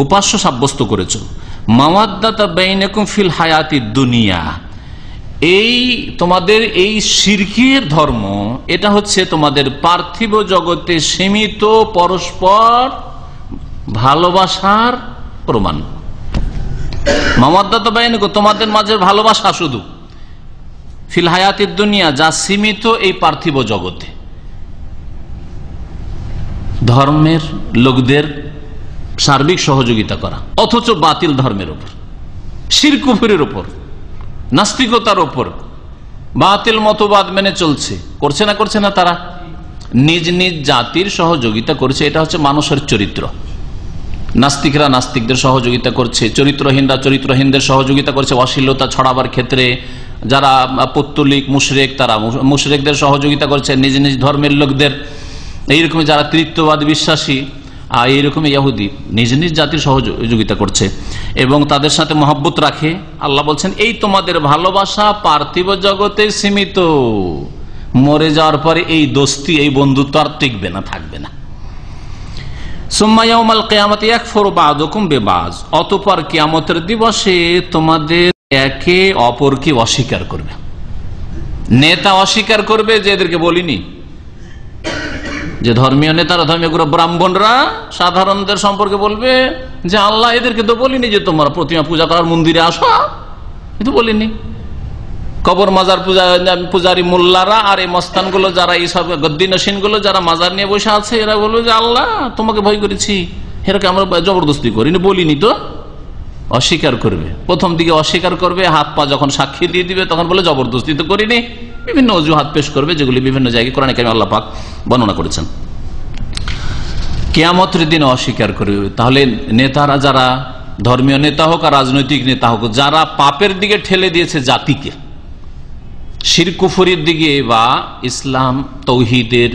উপাস্য সাব্যস্ত করেছো। মাওয়াদ্দাতা বাইনাকুম ফিল হায়াতিদ দুনিয়া, এই তোমাদের এই শিরকের ধর্ম, এটা হচ্ছে তোমাদের পার্থিব জগতে সীমিত পরস্পর ভালোবাসার প্রমাণ। মাওয়াদ্দাতা বাইনাকুম, তোমাদের মাঝে ভালোবাসা শুধু, ফিল হায়াতিদ দুনিয়া, যা সীমিত এই পার্থিব জগতে, ধর্মের লোকদের সার্বিক সহযোগিতা করা, অথচ বাতিল ধর্মের উপর, শিরক কুফরের উপর, নাস্তিকতার উপর, বাতিল মতবাদ মেনে চলছে, করছে না তারা, নিজ নিজ জাতির সহযোগিতা করছে। এটা হচ্ছে মানুষের চরিত্র। নাস্তিকরা নাস্তিকদের সহযোগিতা করছে, চরিত্রহীনরা চরিত্রহীনদের সহযোগিতা করছে অশ্লীলতা ছড়াবার ক্ষেত্রে। যারা পৌত্তলিক মুশরিক, তারা মুশরিকদের সহযোগিতা করছে, নিজ নিজ ধর্মের লোকদের। এইরকম যারা তৃতীয়বাদ বিশ্বাসী, এইরকম ইহুদি নিজ নিজ জাতির সহযোগিতা করছে এবং তাদের সাথে মহব্বত রাখে। আল্লাহ বলছেন, এই তোমাদের ভালোবাসা পার্থিব জগতে সীমিত, মরে যাওয়ার পরে এই দোস্তি, এই বন্ধুত্ব আর টিকবে না, থাকবে না। সুম্মা ইয়াউমাল কিয়ামাতি ইয়াকফুরু বা'দুকুম বিবা'দ, অতঃপর কিয়ামতের দিবসে তোমাদের একে অপরকে অস্বীকার করবে। নেতা অস্বীকার করবে, যে এদেরকে বলিনি, যে ধর্মীয় নেতারা, ধর্মীয় গুরু ব্রাহ্মণরা সাধারণদের সম্পর্কে বলবে যে আল্লাহ এদেরকে তো বলিনি যে তোমরা প্রতিমা পূজা করার মন্দিরে আসো, কিন্তু বলিনি। কবর মাজার পূজারী মোল্লারা আর এই মস্তানগুলো, যারা এইসব গদ্দিনসীনগুলো যারা মাজার নিয়ে বসে আছে, এরা বলবে যে আল্লাহ তোমাকে ভয় করেছি, এরাকে আমরা জবরদস্তি করিনি, বলিনি তো। অস্বীকার করবে, প্রথম দিকে অস্বীকার করবে, হাত পা যখন সাক্ষী দিয়ে দিবে তখন বলে জবরদস্তি তো করিনি, বিভিন্ন অজুহাত পেশ করবে, যেগুলি বিভিন্ন জায়গায় কোরআনে কারিমে আল্লাহ পাক বর্ণনা করেছেন। কিয়ামতের দিনে অস্বীকার করবে। তাহলে নেতারা, যারা ধর্মীয় নেতা হোক আর রাজনৈতিক নেতা হোক, যারা পাপের দিকে ঠেলে দিয়েছে জাতিকে, শিরক কুফরির দিকে বা ইসলাম তৌহিদের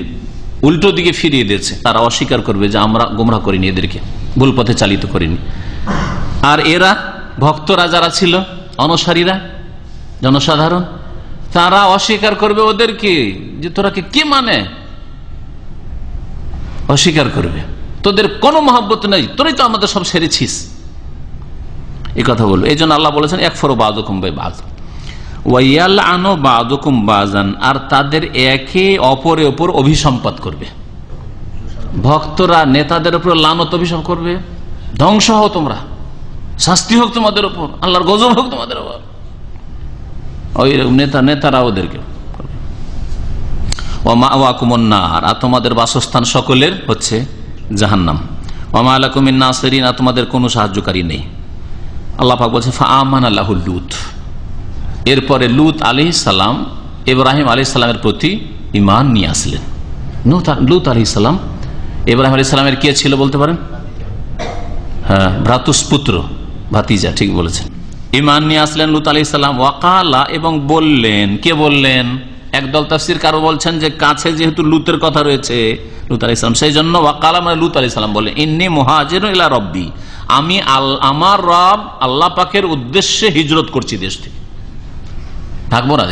উল্টো দিকে ফিরিয়ে দিয়েছে, তারা অস্বীকার করবে যে আমরা গোমরাহ করিনি, এদেরকে ভুল পথে চালিত করিনি। আর এরা ভক্তরা যারা ছিল, অনুসারীরা, জনসাধারণ, তারা অস্বীকার করবে ওদেরকে, যে তোরা কে মানে, অস্বীকার করবে, তোদের কোনো মহব্বত নেই, তোরাই তো আমাদের সব সেরেছিস, এই কথা বলবে। এই জন্য আল্লাহ বলেছেন একফরু বাযুকুম বিবায ওয়াইয়ালআনু বাযুকুম বাযান, আর তাদের একে অপরের উপর অভিসম্পাত করবে। ভক্তরা নেতাদের উপর লানত অভিশাপ করবে, ধ্বংস হও তোমরা, শাস্তি হোক তোমাদের উপর, আল্লাহর গজব হোক তোমাদের উপর। ওই নেতারা ওদেরকে ওয়া মাওয়াকুমুন নার, আর তোমাদের বাসস্থান সকলের হচ্ছে জাহান্নাম। ওয়া মা লাকুম মিন নাসিরিন, আর তোমাদের কোনো সাহায্যকারী নেই। আল্লাহ পাক বলছে ফাআমানা লাহু লূত, এরপরে লূত আলাইহিস সালাম ইব্রাহিম আলাইহিস সালামের প্রতি ঈমান নিয়ে আসলেন। লূত আলাইহিস সালাম ইব্রাহিম আলাইহিস সালামের কে ছিল বলতে পারেন? হ্যাঁ, ভ্রাতুষ্পুত্র, ভাতিজা, ঠিক বলেছেন। ঈমান নিয়ে আসলেন লূত আলাইহিস সালাম। ওয়াকালা, এবং বললেন, কে বললেন? একদল তাফসীরকার বলছেন যে কাছে যেহেতু লূতের কথা রয়েছে লূত আলাইহিস সালাম, সেই জন্য ওয়াকালা মানে লূত আলাইহিস সালাম বললেন ইন্নী মুহাজিরুন ইলা রাব্বি, আমি আমার রব আল্লাহ পাকের উদ্দেশ্যে হিজরত করছি, দেশ থেকে থাকবো না,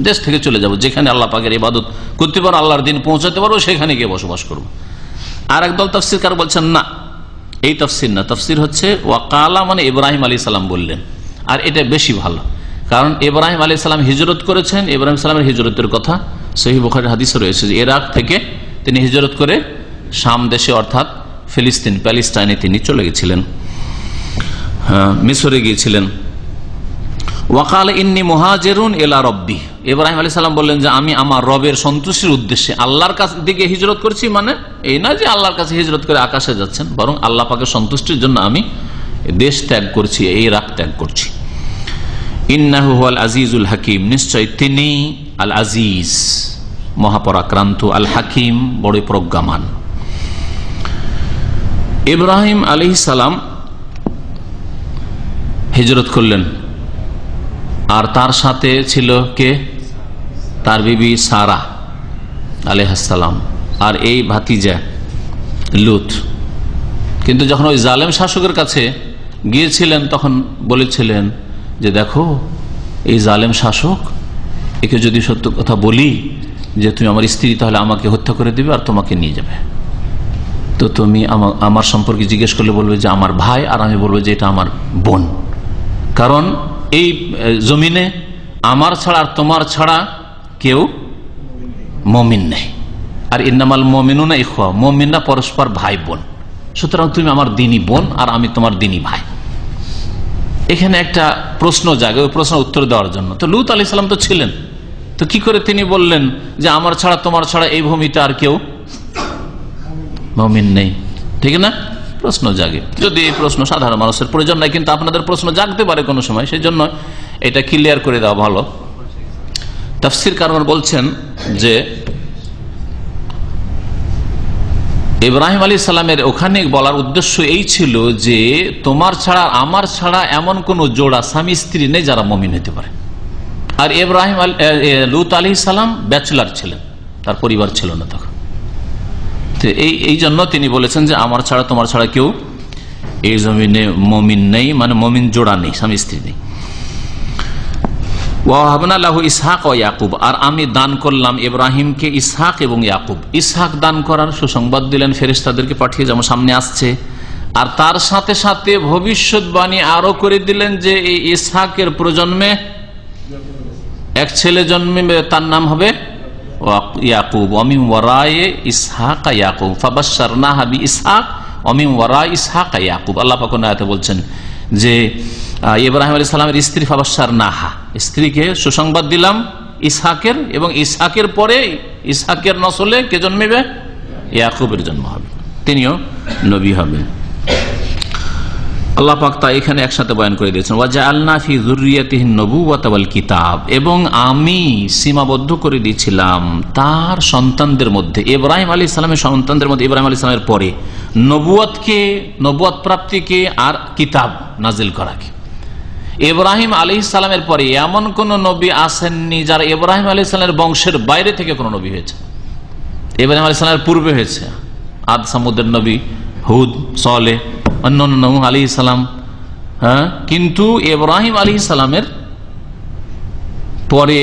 দেশ থেকে চলে যাব, যেখানে আল্লাহ পাকের ইবাদত করতে পারবো, আল্লাহর দিন পৌঁছাতে পারবো, সেখানে গিয়ে বসবাস করবো। আর একদল তাফসীরকার বলছেন না, এই তাফসীর না, তাফসীর হচ্ছে ওয়াকালা মানে ইব্রাহিম আলাইহিস সালাম বললেন, আর এটা বেশি ভালো, কারণ ইব্রাহিম আলাইহিস সালাম হিজরত করেছেন। ইব্রাহিম সালামের হিজরতের কথা সহিহ বুখারীর হাদিসে রয়েছে যে ইরাক থেকে তিনি হিজরত করে শাম দেশে অর্থাৎ ফিলিস্তিন, প্যালেস্টাইনে তিনি চলে গেছিলেন, মিশরে গিয়েছিলেন। ওয়াকাল ইন্নী মুহাজিরুন ইলা রাব্বি, ইব্রাহিম আলাইহিস সালাম বললেন যে আমি আমার রবের সন্তুষ্টির উদ্দেশ্যে আল্লাহর কাছে দিকে হিজরত করছি, মানে এই না যে আল্লাহর কাছে হিজরত করে আকাশে যাচ্ছেন, বরং আল্লাহ পাকের সন্তুষ্টির জন্য আমি দেশ ত্যাগ করছি, এই ইরাক ত্যাগ করছি। ইন্নাহু হুয়াল আজিজুল হাকিম, নিশ্চয় তিনি আল আজিজ মহাপরাক্রান্ত, আল হাকিম বড় প্রজ্ঞামান। ইব্রাহিম আলাইহিস সালাম হিজরত করলেন, আর তার সাথে ছিল কে? তার বিবি সারা আলাইহিস সালাম, আর এই ভাতিজা লূত। কিন্তু যখন ওই জালেম শাসকের কাছে গিয়েছিলেন তখন বলেছিলেন যে দেখো এই জালেম শাসক, একে যদি সত্য কথা বলি যে তুমি আমার স্ত্রী, তাহলে আমাকে হত্যা করে দিবে আর তোমাকে নিয়ে যাবে, তো তুমি আমার সম্পর্কে জিজ্ঞেস করলে বলবে যে আমার ভাই, আর আমি বলবো যে এটা আমার বোন, কারণ এই জমিনে আমার ছাড়া আর তোমার ছাড়া কেউ মুমিন নেই, আর ইন্নামাল মুমিনুনা ইখওয়া, মুমিনরা পরস্পর ভাই বোন, সুতরাং তুমি আমার দিনী বোন আর আমি তোমার দিনী ভাই। এখানে একটা প্রশ্ন জাগে, ওই প্রশ্নের উত্তর দেওয়ার জন্য তো লূত আলাইহিস সালাম তো ছিলেন, তো কি করে তিনি বললেন যে আমার ছাড়া তোমার ছাড়া এই ভূমিতে আর কেউ মুমিন নেই? ঠিক না, প্রশ্ন জাগে। যদি এই প্রশ্ন সাধারণ মানুষের প্রয়োজন নাই, কিন্তু আপনাদের প্রশ্ন জাগতে পারে কোনো সময়, সেই জন্য এটা ক্লিয়ার করে দেওয়া ভালো। তাফসীরকারগণ বলছেন যে ইব্রাহিম আলাইহিস সালামের ওখানে বলার উদ্দেশ্য এই ছিল যে তোমার ছাড়া আমার ছাড়া এমন কোন জোড়া স্বামী স্ত্রী নেই যারা মুমিন হতে পারে। আর লূত আলাইহিস সালাম ব্যাচেলর ছিলেন, তার পরিবার ছিল না তখন, তো এই জন্য তিনি বলেছেন যে আমার ছাড়া তোমার ছাড়া কেউ এই জমিনে মুমিন নেই, মানে মুমিন জোড়া নেই, স্বামী স্ত্রী নেই। ওয়াহাবনা লাহু ইসহাক ওয়া ইয়াকুব, আর আমি দান করলাম ইব্রাহিমকে ইসহাক এবং ইয়াকুব। ইসহাক দান করার সুসংবাদ দিলেন ফেরেশতাদেরকে পাঠিয়ে, যেমন সামনে আসছে, আর তার সাথে সাথে ভবিষ্যৎবাণী আরো করে দিলেন যে এই ইসহাকের প্রজন্মে এক ছেলে জন্মে, তার নাম হবে ইয়াকুব। ওয়ামিন ওয়ারায়ে ইসহাক ইয়াকুব ফাবাশশারনাহা বিইসহাক ওয়ামিন ওয়ারায়ে ইসহাক ইয়াকুব। আল্লাহ পাক আয়াতে বলছেন যে ইব্রাহিম আলাইহিস সালামের স্ত্রী ফাবাশশারনাহা, স্ত্রীকে সুসংবাদ দিলাম ইসহাকের, এবং ইসহাকের পরে ইসহাকের নসলে কে জন্মেবে? ইয়াকুবের জন্ম হবে, তিনিও নবী হবেন। আল্লাহ পাক তা এখানে একসাথে বয়ান করে দিয়েছেন। ওয়াজআলনা ফি যুররিয়াতিহি নবুওয়াতা ওয়াল কিতাব, এবং আমি সীমাবদ্ধ করে দিয়েছিলাম তার সন্তানদের মধ্যে, ইব্রাহিম আলাইহিস সালামের সন্তানদের মধ্যে, ইব্রাহিম আলাইহিস সালামের পরে নবুয়তকে, নবুয়ত প্রাপ্তিকে আর কিতাব নাজিল করাকে। ইব্রাহিম আলাইহিস সালামের পরে এমন কোন নবী আসেননি যারা ইব্রাহিম আলাইহিস সালামের বংশের বাইরে থেকে কোন নবী হয়েছে। ইব্রাহিম আলাইহিস সালামের পূর্বে হয়েছে আদ, সামুদের নবী, হুদ, সালেহ, অন্যান্য নূহ আলাইহিস সালাম, কিন্তু ইব্রাহিম আলাইহিস সালামের পরে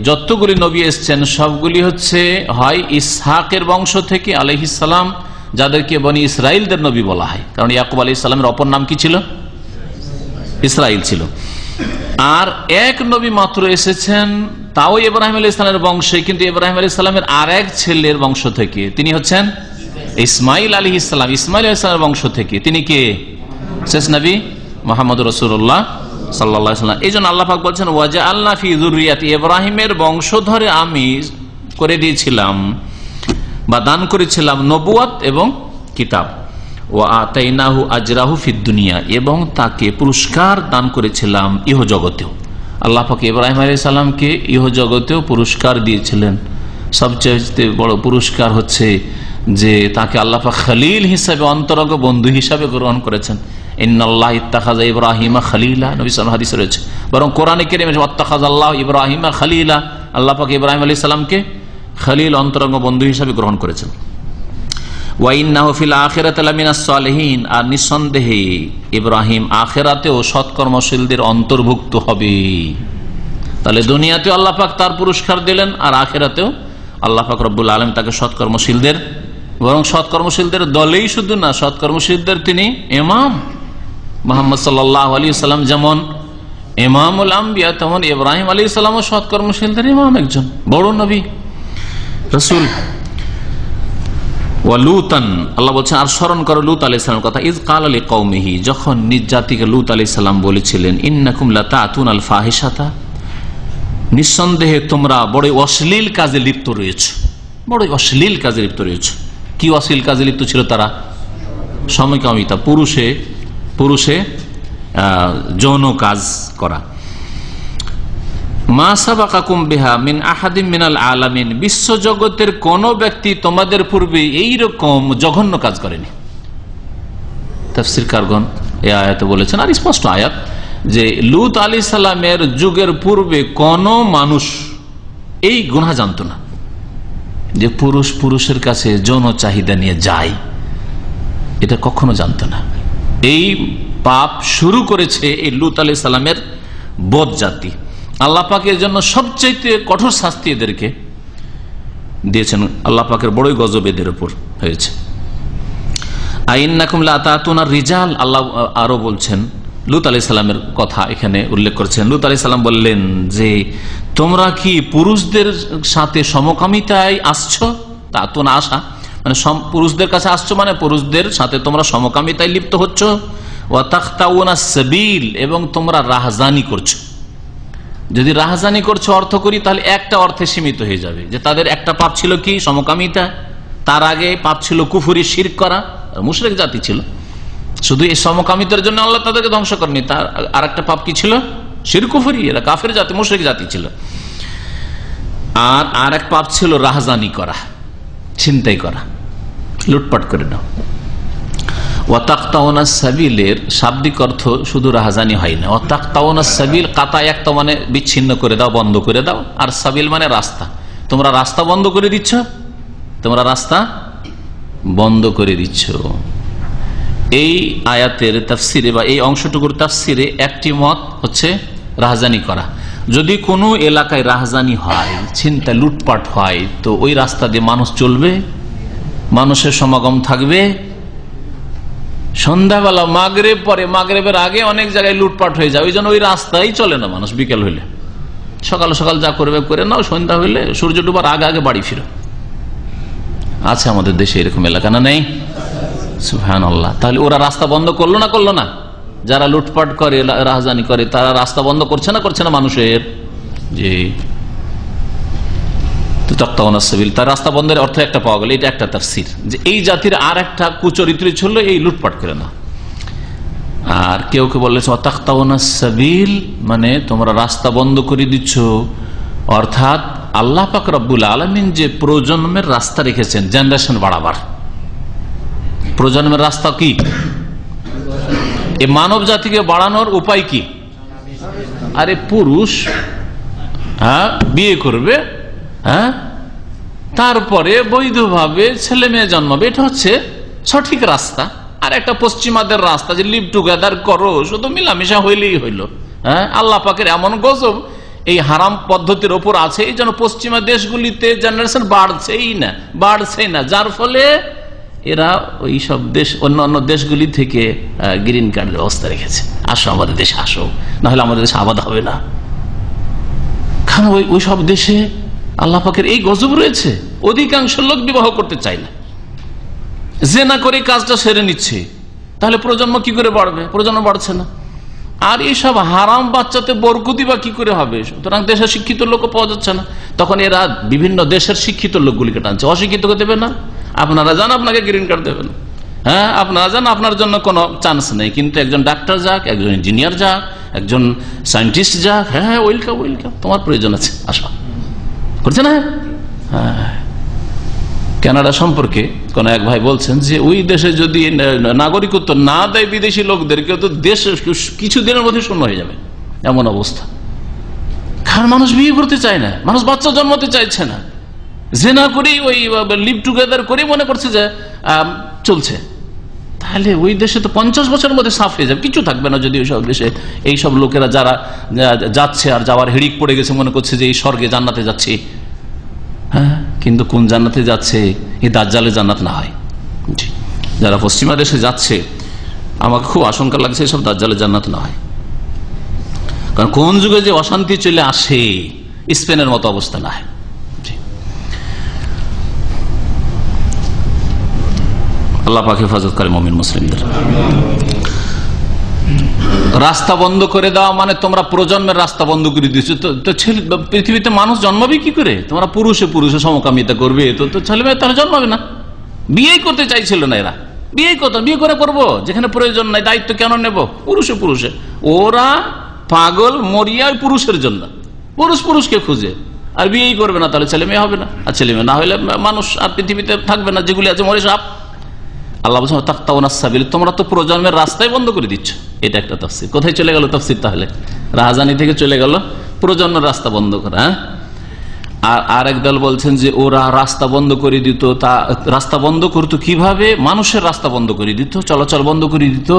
যতগুলি নবী এসেছেন সবগুলি হচ্ছে হয় ইসহাকের বংশ থেকে আলাইহিস সালাম, যাদেরকে বনি ইসরাইলদের নবী বলা হয়, কারণ ইয়াকুব আলাইহিস সালামের অপর নাম কি ছিল? ইসরাইল ছিল। আর এক নবী মাত্র এসেছেন, তাও ইব্রাহিম আলাইহিস সালামের বংশে, কিন্তু ইব্রাহিম আলাইহিস সালামের আর এক ছেলের বংশ থেকে, তিনি হচ্ছেন ইসমাইল আলাইহিস সালাম। ইসমাইল আলাইহিস সালামের বংশ থেকে তিনি কে? শেষ নবী মুহাম্মদ রাসূলুল্লাহ সাল্লাল্লাহু আলাইহি ওয়াসাল্লাম। এই জন্য আল্লাহ পাক বলছেন ওয়াজআলনা ফি যুররিয়াতি, ইব্রাহিমের বংশধরে আমি করে দিয়েছিলাম বা দান করেছিলাম নবুয়ত এবং কিতাব। ওয়া আতাইনাহু আজরাহু ফিদ দুনিয়া, এবং তাকে পুরস্কার দান করেছিলাম ইহজগতেও। আল্লাহ পাক ইব্রাহিম আলাইহিস সালামকে ইহজগতেও পুরস্কার দিয়েছিলেন। সবচেয়ে বড় পুরস্কার হচ্ছে যে তাকে আল্লাহ পাক খলিল হিসাবে, অন্তরঙ্গ বন্ধু হিসাবে গ্রহণ করেছেন। ইন্নাল্লাহ ইত্তাখাযা ইব্রাহিমা খলিলা, নবী সাল্লাল্লাহু আলাইহি হাদিসে রয়েছে। বরং কোরআনে কারীমে ওয়াত্তাখাযাল্লাহু ইব্রাহিমা খলিলা, আল্লাহ পাক ইব্রাহিম আলাইহিস সালামকে খলিল, অন্তরঙ্গ বন্ধু হিসাবে গ্রহণ করেছেন। ওয়া ইন্নাহু ফিল আখিরাতি লামিনাস সালিহিন, আর নিঃসন্দেহে ইব্রাহিম আখিরাতেও সৎকর্মশীলদের অন্তর্ভুক্ত হবে। তাহলে দুনিয়াতেও আল্লাহ পাক তার পুরস্কার দিলেন, আর আখিরাতেও আল্লাহ পাক রব্বুল আলামিন তাকে সৎকর্মশীলদের, বরং সৎকর্মশীলদের দলেই শুধু না, সৎকর্মশীলদের তিনি ইমাম। মুহাম্মদ সাল্লাল্লাহু আলাইহি ওয়াসাল্লাম যেমন ইমামুল আম্বিয়া, তেমন ইব্রাহিম আলাইহিস সালামও সৎকর্মশীলদের ইমাম, একজন বড় নবী রাসূল। ওয়া লুতান, আল্লাহ বলছেন আর স্মরণ করো লূত আলাইহিস সালামের কথা। ইজ ক্বালা লিকওমিহি, যখন নিজ জাতিকে লূত আলাইহিস সালাম বলেছিলেন ইন্নাকুম লাতাতুনাল ফাহিশাতা, নিঃসন্দেহে তোমরা বড় অশ্লীল কাজে লিপ্ত রয়েছে, বড় অশ্লীল কাজে লিপ্ত রয়েছে। কি অশ্লীল কাজে লিপ্ত ছিল তারা? সমকামিতা, পুরুষে যৌন কাজ করা। মা সাবাকাকুম বিহা মিন আহাদিম মিনাল আলামিন, বিশ্ব জগতের কোন ব্যক্তি তোমাদের পূর্বে এইরকম জঘন্য কাজ করেনি। তাফসীরকারগণ এই আয়াতে বলেছেন, আর স্পষ্ট আয়াত, যে লূত আলাইহিস সালামের যুগের পূর্বে কোন মানুষ এই গুনাহ জানতো না, যে পুরুষের কাছে যৌন চাহিদা নিয়ে যায়, এটা কখনো জানতো না। এই পাপ শুরু করেছে এই লূত আলাইহিস সালামের বদ জাতি। আল্লাহ পাকের জন্য সবচেয়ে কঠোর শাস্তি এদেরকে দিয়েছেন। আল্লাহ পাকের বড়ই গজব এদের উপর হয়েছে। আইন্নাকুম লাতাতুনার রিজাল, আল্লাহ আরো বলছেন, লূত আলাইহিস সালামের কথা এখানে উল্লেখ করেছেন। লূত আলাইহিস সালাম বললেন যে তোমরা কি পুরুষদের সাথে সমকামিতায় আসছো? তাতুনা আসা মানে পুরুষদের কাছে আসছো, মানে পুরুষদের সাথে তোমরা সমকামিতায় লিপ্ত হচ্ছ। ওয়া তাখতাউনা সাবিল, এবং তোমরা রাহজানি করছো। যদি রাহজানি করছো অর্থ করি, তাহলে একটা অর্থে সীমিত হয়ে যাবে, যে তাদের একটা পাপ ছিল কি? সমকামিতা। তার আগে পাপ ছিল কুফরি, শিরক করা, মুশরিক জাতি ছিল। শুধু এই সমকামিতার জন্য আল্লাহ তাদেরকে ধ্বংস করেনি, তার আর একটা পাপ কি ছিল? শিরক কুফরি, এরা কাফের জাতি, মুশরিক জাতি ছিল। আর এক পাপ ছিল রাহজানি করা, ছিনতাই করা, লুটপাট করে নাও। ওয়াতাকতাউনা সাবিলের শাব্দিক অর্থ শুধু রাহজানি হয় না। ওয়াতাকতাউনা সাবিল, কাতা একটা মানে বিচ্ছিন্ন করে দাও, বন্ধ করে দাও, আর সাবিল মানে রাস্তা। তোমরা রাস্তা বন্ধ করে দিচ্ছ, তোমরা রাস্তা বন্ধ করে দিচ্ছ। এই আয়াতের তাফসিরে বা এই অংশটুকুর তাফসিরে একটি মত হচ্ছে রাহজানি করা। যদি কোনো এলাকায় রাহজানি হয়, ছিনতা লুটপাট হয়, তো ওই রাস্তা দিয়ে মানুষ চলবে, মানুষের সমাগম থাকবে। সন্ধ্যাবেলা মাগরিব পরে, মাগরিবের আগে অনেক জায়গায় লুটপাট হয়ে যায়, ওই জন্য ওই রাস্তায় চলে না মানুষ। বিকেল হইলে, সকাল সকাল যা করবে করে নাও, সন্ধ্যা হইলে সূর্য ডুবার আগে আগে বাড়ি ফিরো। আছে আমাদের দেশে এরকম এলাকা, না নেই? সুবহানাল্লাহ। তাহলে ওরা রাস্তা বন্ধ করলো না? যারা লুটপাট করে, রাহজানি করে, তারা রাস্তা বন্ধ করছে না মানুষের? জি। তার রাস্তা বন্ধের অর্থ একটা পাওয়া গেল, এটা একটা তাফসীর, যে এই জাতির আর একটা কুচরিত্র ছিল এই লুটপাট করে না। আর কেউ বলেছে ওয়াতাকতাউনা সাবিল, মানে তোমরা রাস্তা বন্ধ করে দিচ্ছ, অর্থাৎ আল্লাহ পাক রব্বুল আলামিন যে প্রজন্মের রাস্তা রেখেছেন, জেনারেশন বাড়াবার প্রজন্মের রাস্তা কি? এই মানব জাতিকে বাড়ানোর উপায় কি? আরে পুরুষ বিয়ে করবে, তারপরে বৈধভাবে ছেলে মেয়ে জন্মাবে, এটা হচ্ছে সঠিক রাস্তা। আর একটা পশ্চিমাদের রাস্তা, যে লিভ টুগেদার করো, শুধু মিলামিশা হইলেই হইল। আল্লাহ পাকের এমন গজব এই হারাম পদ্ধতির ওপর আছে, এই জন্য পশ্চিমা দেশগুলিতে জেনারেশন বাড়ছেই না, যার ফলে এরা ওই সব দেশ, অন্য দেশগুলি থেকে গ্রিন কার্ডের ব্যবস্থা রেখেছে। আসো আমাদের দেশে আসো, না হলে আমাদের দেশে আবাদ হবে না। কারণ ওই সব দেশে আল্লাহ পাকের এই গজব রয়েছে, অধিকাংশ লোক বিবাহ করতে চায় না, জেনা করে কাজটা সেরে নিচ্ছে। তাহলে প্রজন্ম কি করে বাড়বে? প্রজন্ম বাড়ছে না। আর এইসব হারাম বাচ্চাতে বরকতি বা কি করে হবে? সুতরাং দেশের শিক্ষিত লোকও পাওয়া যাচ্ছে না। তখন এরা বিভিন্ন দেশের শিক্ষিত লোকগুলিকে টানছে, অশিক্ষিতকে দেবে না। আপনারা যান, আপনাকে গ্রিন কার্ড দেবেন। হ্যাঁ, আপনারা যান, আপনার জন্য কোনো চান্স নেই। কিন্তু একজন ডাক্তার যাক, একজন ইঞ্জিনিয়ার যাক, একজন সায়েন্টিস্ট যাক, হ্যাঁ ওয়েলকাম ওয়েলকাম, তোমার প্রয়োজন আছে, আসো। করছে না? হ্যাঁ। কানাডা সম্পর্কে কোন এক ভাই বলছেন যে ওই দেশে যদি নাগরিকত্ব না দেয় বিদেশি লোকদেরকে, তো দেশ কিছুদিনের মধ্যে শূন্য হয়ে যাবে, এমন অবস্থা। কারণ মানুষ বিয়ে করতে চায় না, মানুষ বাচ্চা জন্মাতে চাইছে না, জেনা করেই ওই লিভ টুগেদার করে মনে করছে যে চলছে। তাহলে ওই দেশে তো 50 বছরের মধ্যে সাফ হয়ে যাবে, কিছু থাকবে না। যদি ওই সব দেশে এইসব লোকেরা যারা যাচ্ছে আর যাওয়ার হিড়িক পড়ে গেছে, মনে করছে যে এই স্বর্গে জান্নাতে যাচ্ছে। হ্যাঁ, কিন্তু কোন জান্নাতে যাচ্ছে? এই দাজ্জালে জান্নাত না হয়। যারা পশ্চিমা দেশে যাচ্ছে, আমাকে খুব আশঙ্কা লাগছে এসব দাজ্জালে জান্নাত না হয়। কারণ কোন যুগে যে অশান্তি চলে আসে, স্পেনের মতো অবস্থা না হয়। আল্লাহ পাক হেফাজত করে মুমিন মুসলিমদের। রাস্তা বন্ধ করে দেওয়া মানে তোমরা প্রজন্মের রাস্তা বন্ধ করে দিচ্ছ। তো পৃথিবীতে মানুষ জন্মাবে কি করে? তোমরা পুরুষে পুরুষে সমকামিতা করবে, তো ছেলে মেয়ে তাহলে জন্মাবে না। বিয়ে করতে চাইছিল না এরা, বিয়ে করে করবো যেখানে প্রয়োজন নাই, দায়িত্ব কেন নেব? পুরুষে পুরুষে ওরা পাগল মরিয়া পুরুষের জন্য, পুরুষ পুরুষকে খুঁজে, আর বিয়েই করবে না, তাহলে ছেলে মেয়ে হবে না। আর ছেলে মেয়ে না হলে মানুষ আর পৃথিবীতে থাকবে না, যেগুলি আছে মরে সাপ। আল্লাহ বলছেন তাকতাউনাস সাবিল, তোমরা তো প্রজন্মের রাস্তায় বন্ধ করে দিচ্ছ। এটা একটা তাফসীর। কোথায় চলে গেল তাফসীর? তাহলে রাহাজানি থেকে চলে গেল প্রজন্মের রাস্তা বন্ধ করা। আর আরেক দল বলছেন যে ওরা রাস্তা বন্ধ করে দিত। তা রাস্তা বন্ধ করতো কিভাবে? মানুষের রাস্তা বন্ধ করে দিত, চলাচল বন্ধ করে দিত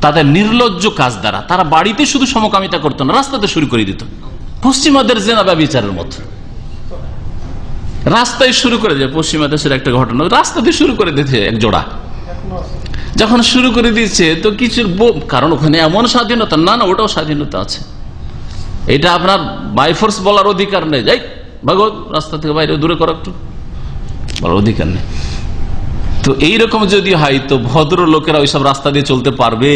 তাদের নির্লজ্জ কাজ দ্বারা। তারা বাড়িতে শুধু সমকামিতা করতো না, রাস্তাতে শুরু করে দিত, পশ্চিমাদের জেনা ব্যভিচারের মতো। রাস্তায় শুরু করে দেয়। পশ্চিমা দেশের একটা ঘটনা, রাস্তাতে শুরু করে দিয়েছে এক জোড়া। যখন শুরু করে দিচ্ছে তো কিছুর, কারণ ওখানে এমন স্বাধীনতা না, ওটাও স্বাধীনতা আছে। এটা আপনার বাইফোর্স বলার অধিকার নেই, যাই ভাগবত রাস্তা থেকে বাইরে দূরে করো, একটু বলার অধিকার নেই। তো এইরকম যদি হয় তো ভদ্র লোকেরা ওইসব রাস্তা দিয়ে চলতে পারবে?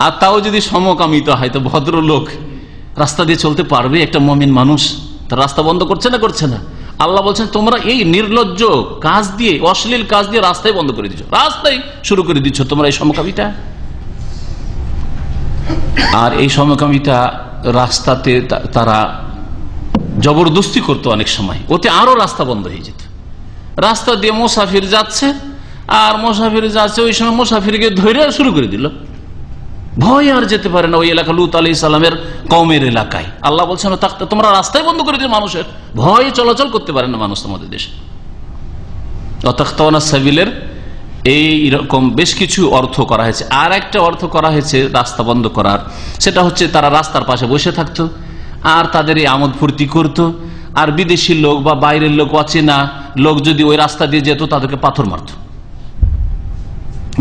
আর তাও যদি সমকামিতা হয় তো ভদ্র লোক রাস্তা দিয়ে চলতে পারবে? একটা মুমিন মানুষ তার রাস্তা বন্ধ করছে না? করছে না। আল্লাহ বলছেন তোমরা এই নির্লজ্জ কাজ দিয়ে, অশ্লীল কাজ দিয়ে রাস্তায় বন্ধ করে দিচ্ছ, রাস্তায় শুরু করে দিচ্ছ তোমরা এই সমকামিতা। আর এই সমকামিতা রাস্তাতে তারা জবরদস্তি করতো অনেক সময়, ওতে আরো রাস্তা বন্ধ হয়ে যেত। রাস্তা দিয়ে মুসাফির যাচ্ছে, আর মুসাফির যাচ্ছে, ওই সময় মুসাফিরকে ধরে শুরু করে দিল, ভয় আর যেতে পারে না ওই এলাকা, লূত আলাইহিস সালামের কওমের এলাকায়। আল্লাহ বলছেন তোমরা রাস্তায় বন্ধ করে দিও, মানুষের ভয়ে চলাচল করতে পারে না মানুষ তোমাদের দেশে। তাকতাউনাস সাবিলের এইরকম বেশ কিছু অর্থ করা হয়েছে। আর একটা অর্থ করা হয়েছে রাস্তা বন্ধ করার, সেটা হচ্ছে তারা রাস্তার পাশে বসে থাকতো আর তাদের এই আমোদ ফুর্তি করতো। আর বিদেশি লোক বা বাইরের লোক, অচেনা লোক যদি ওই রাস্তা দিয়ে যেত তাদেরকে পাথর মারত,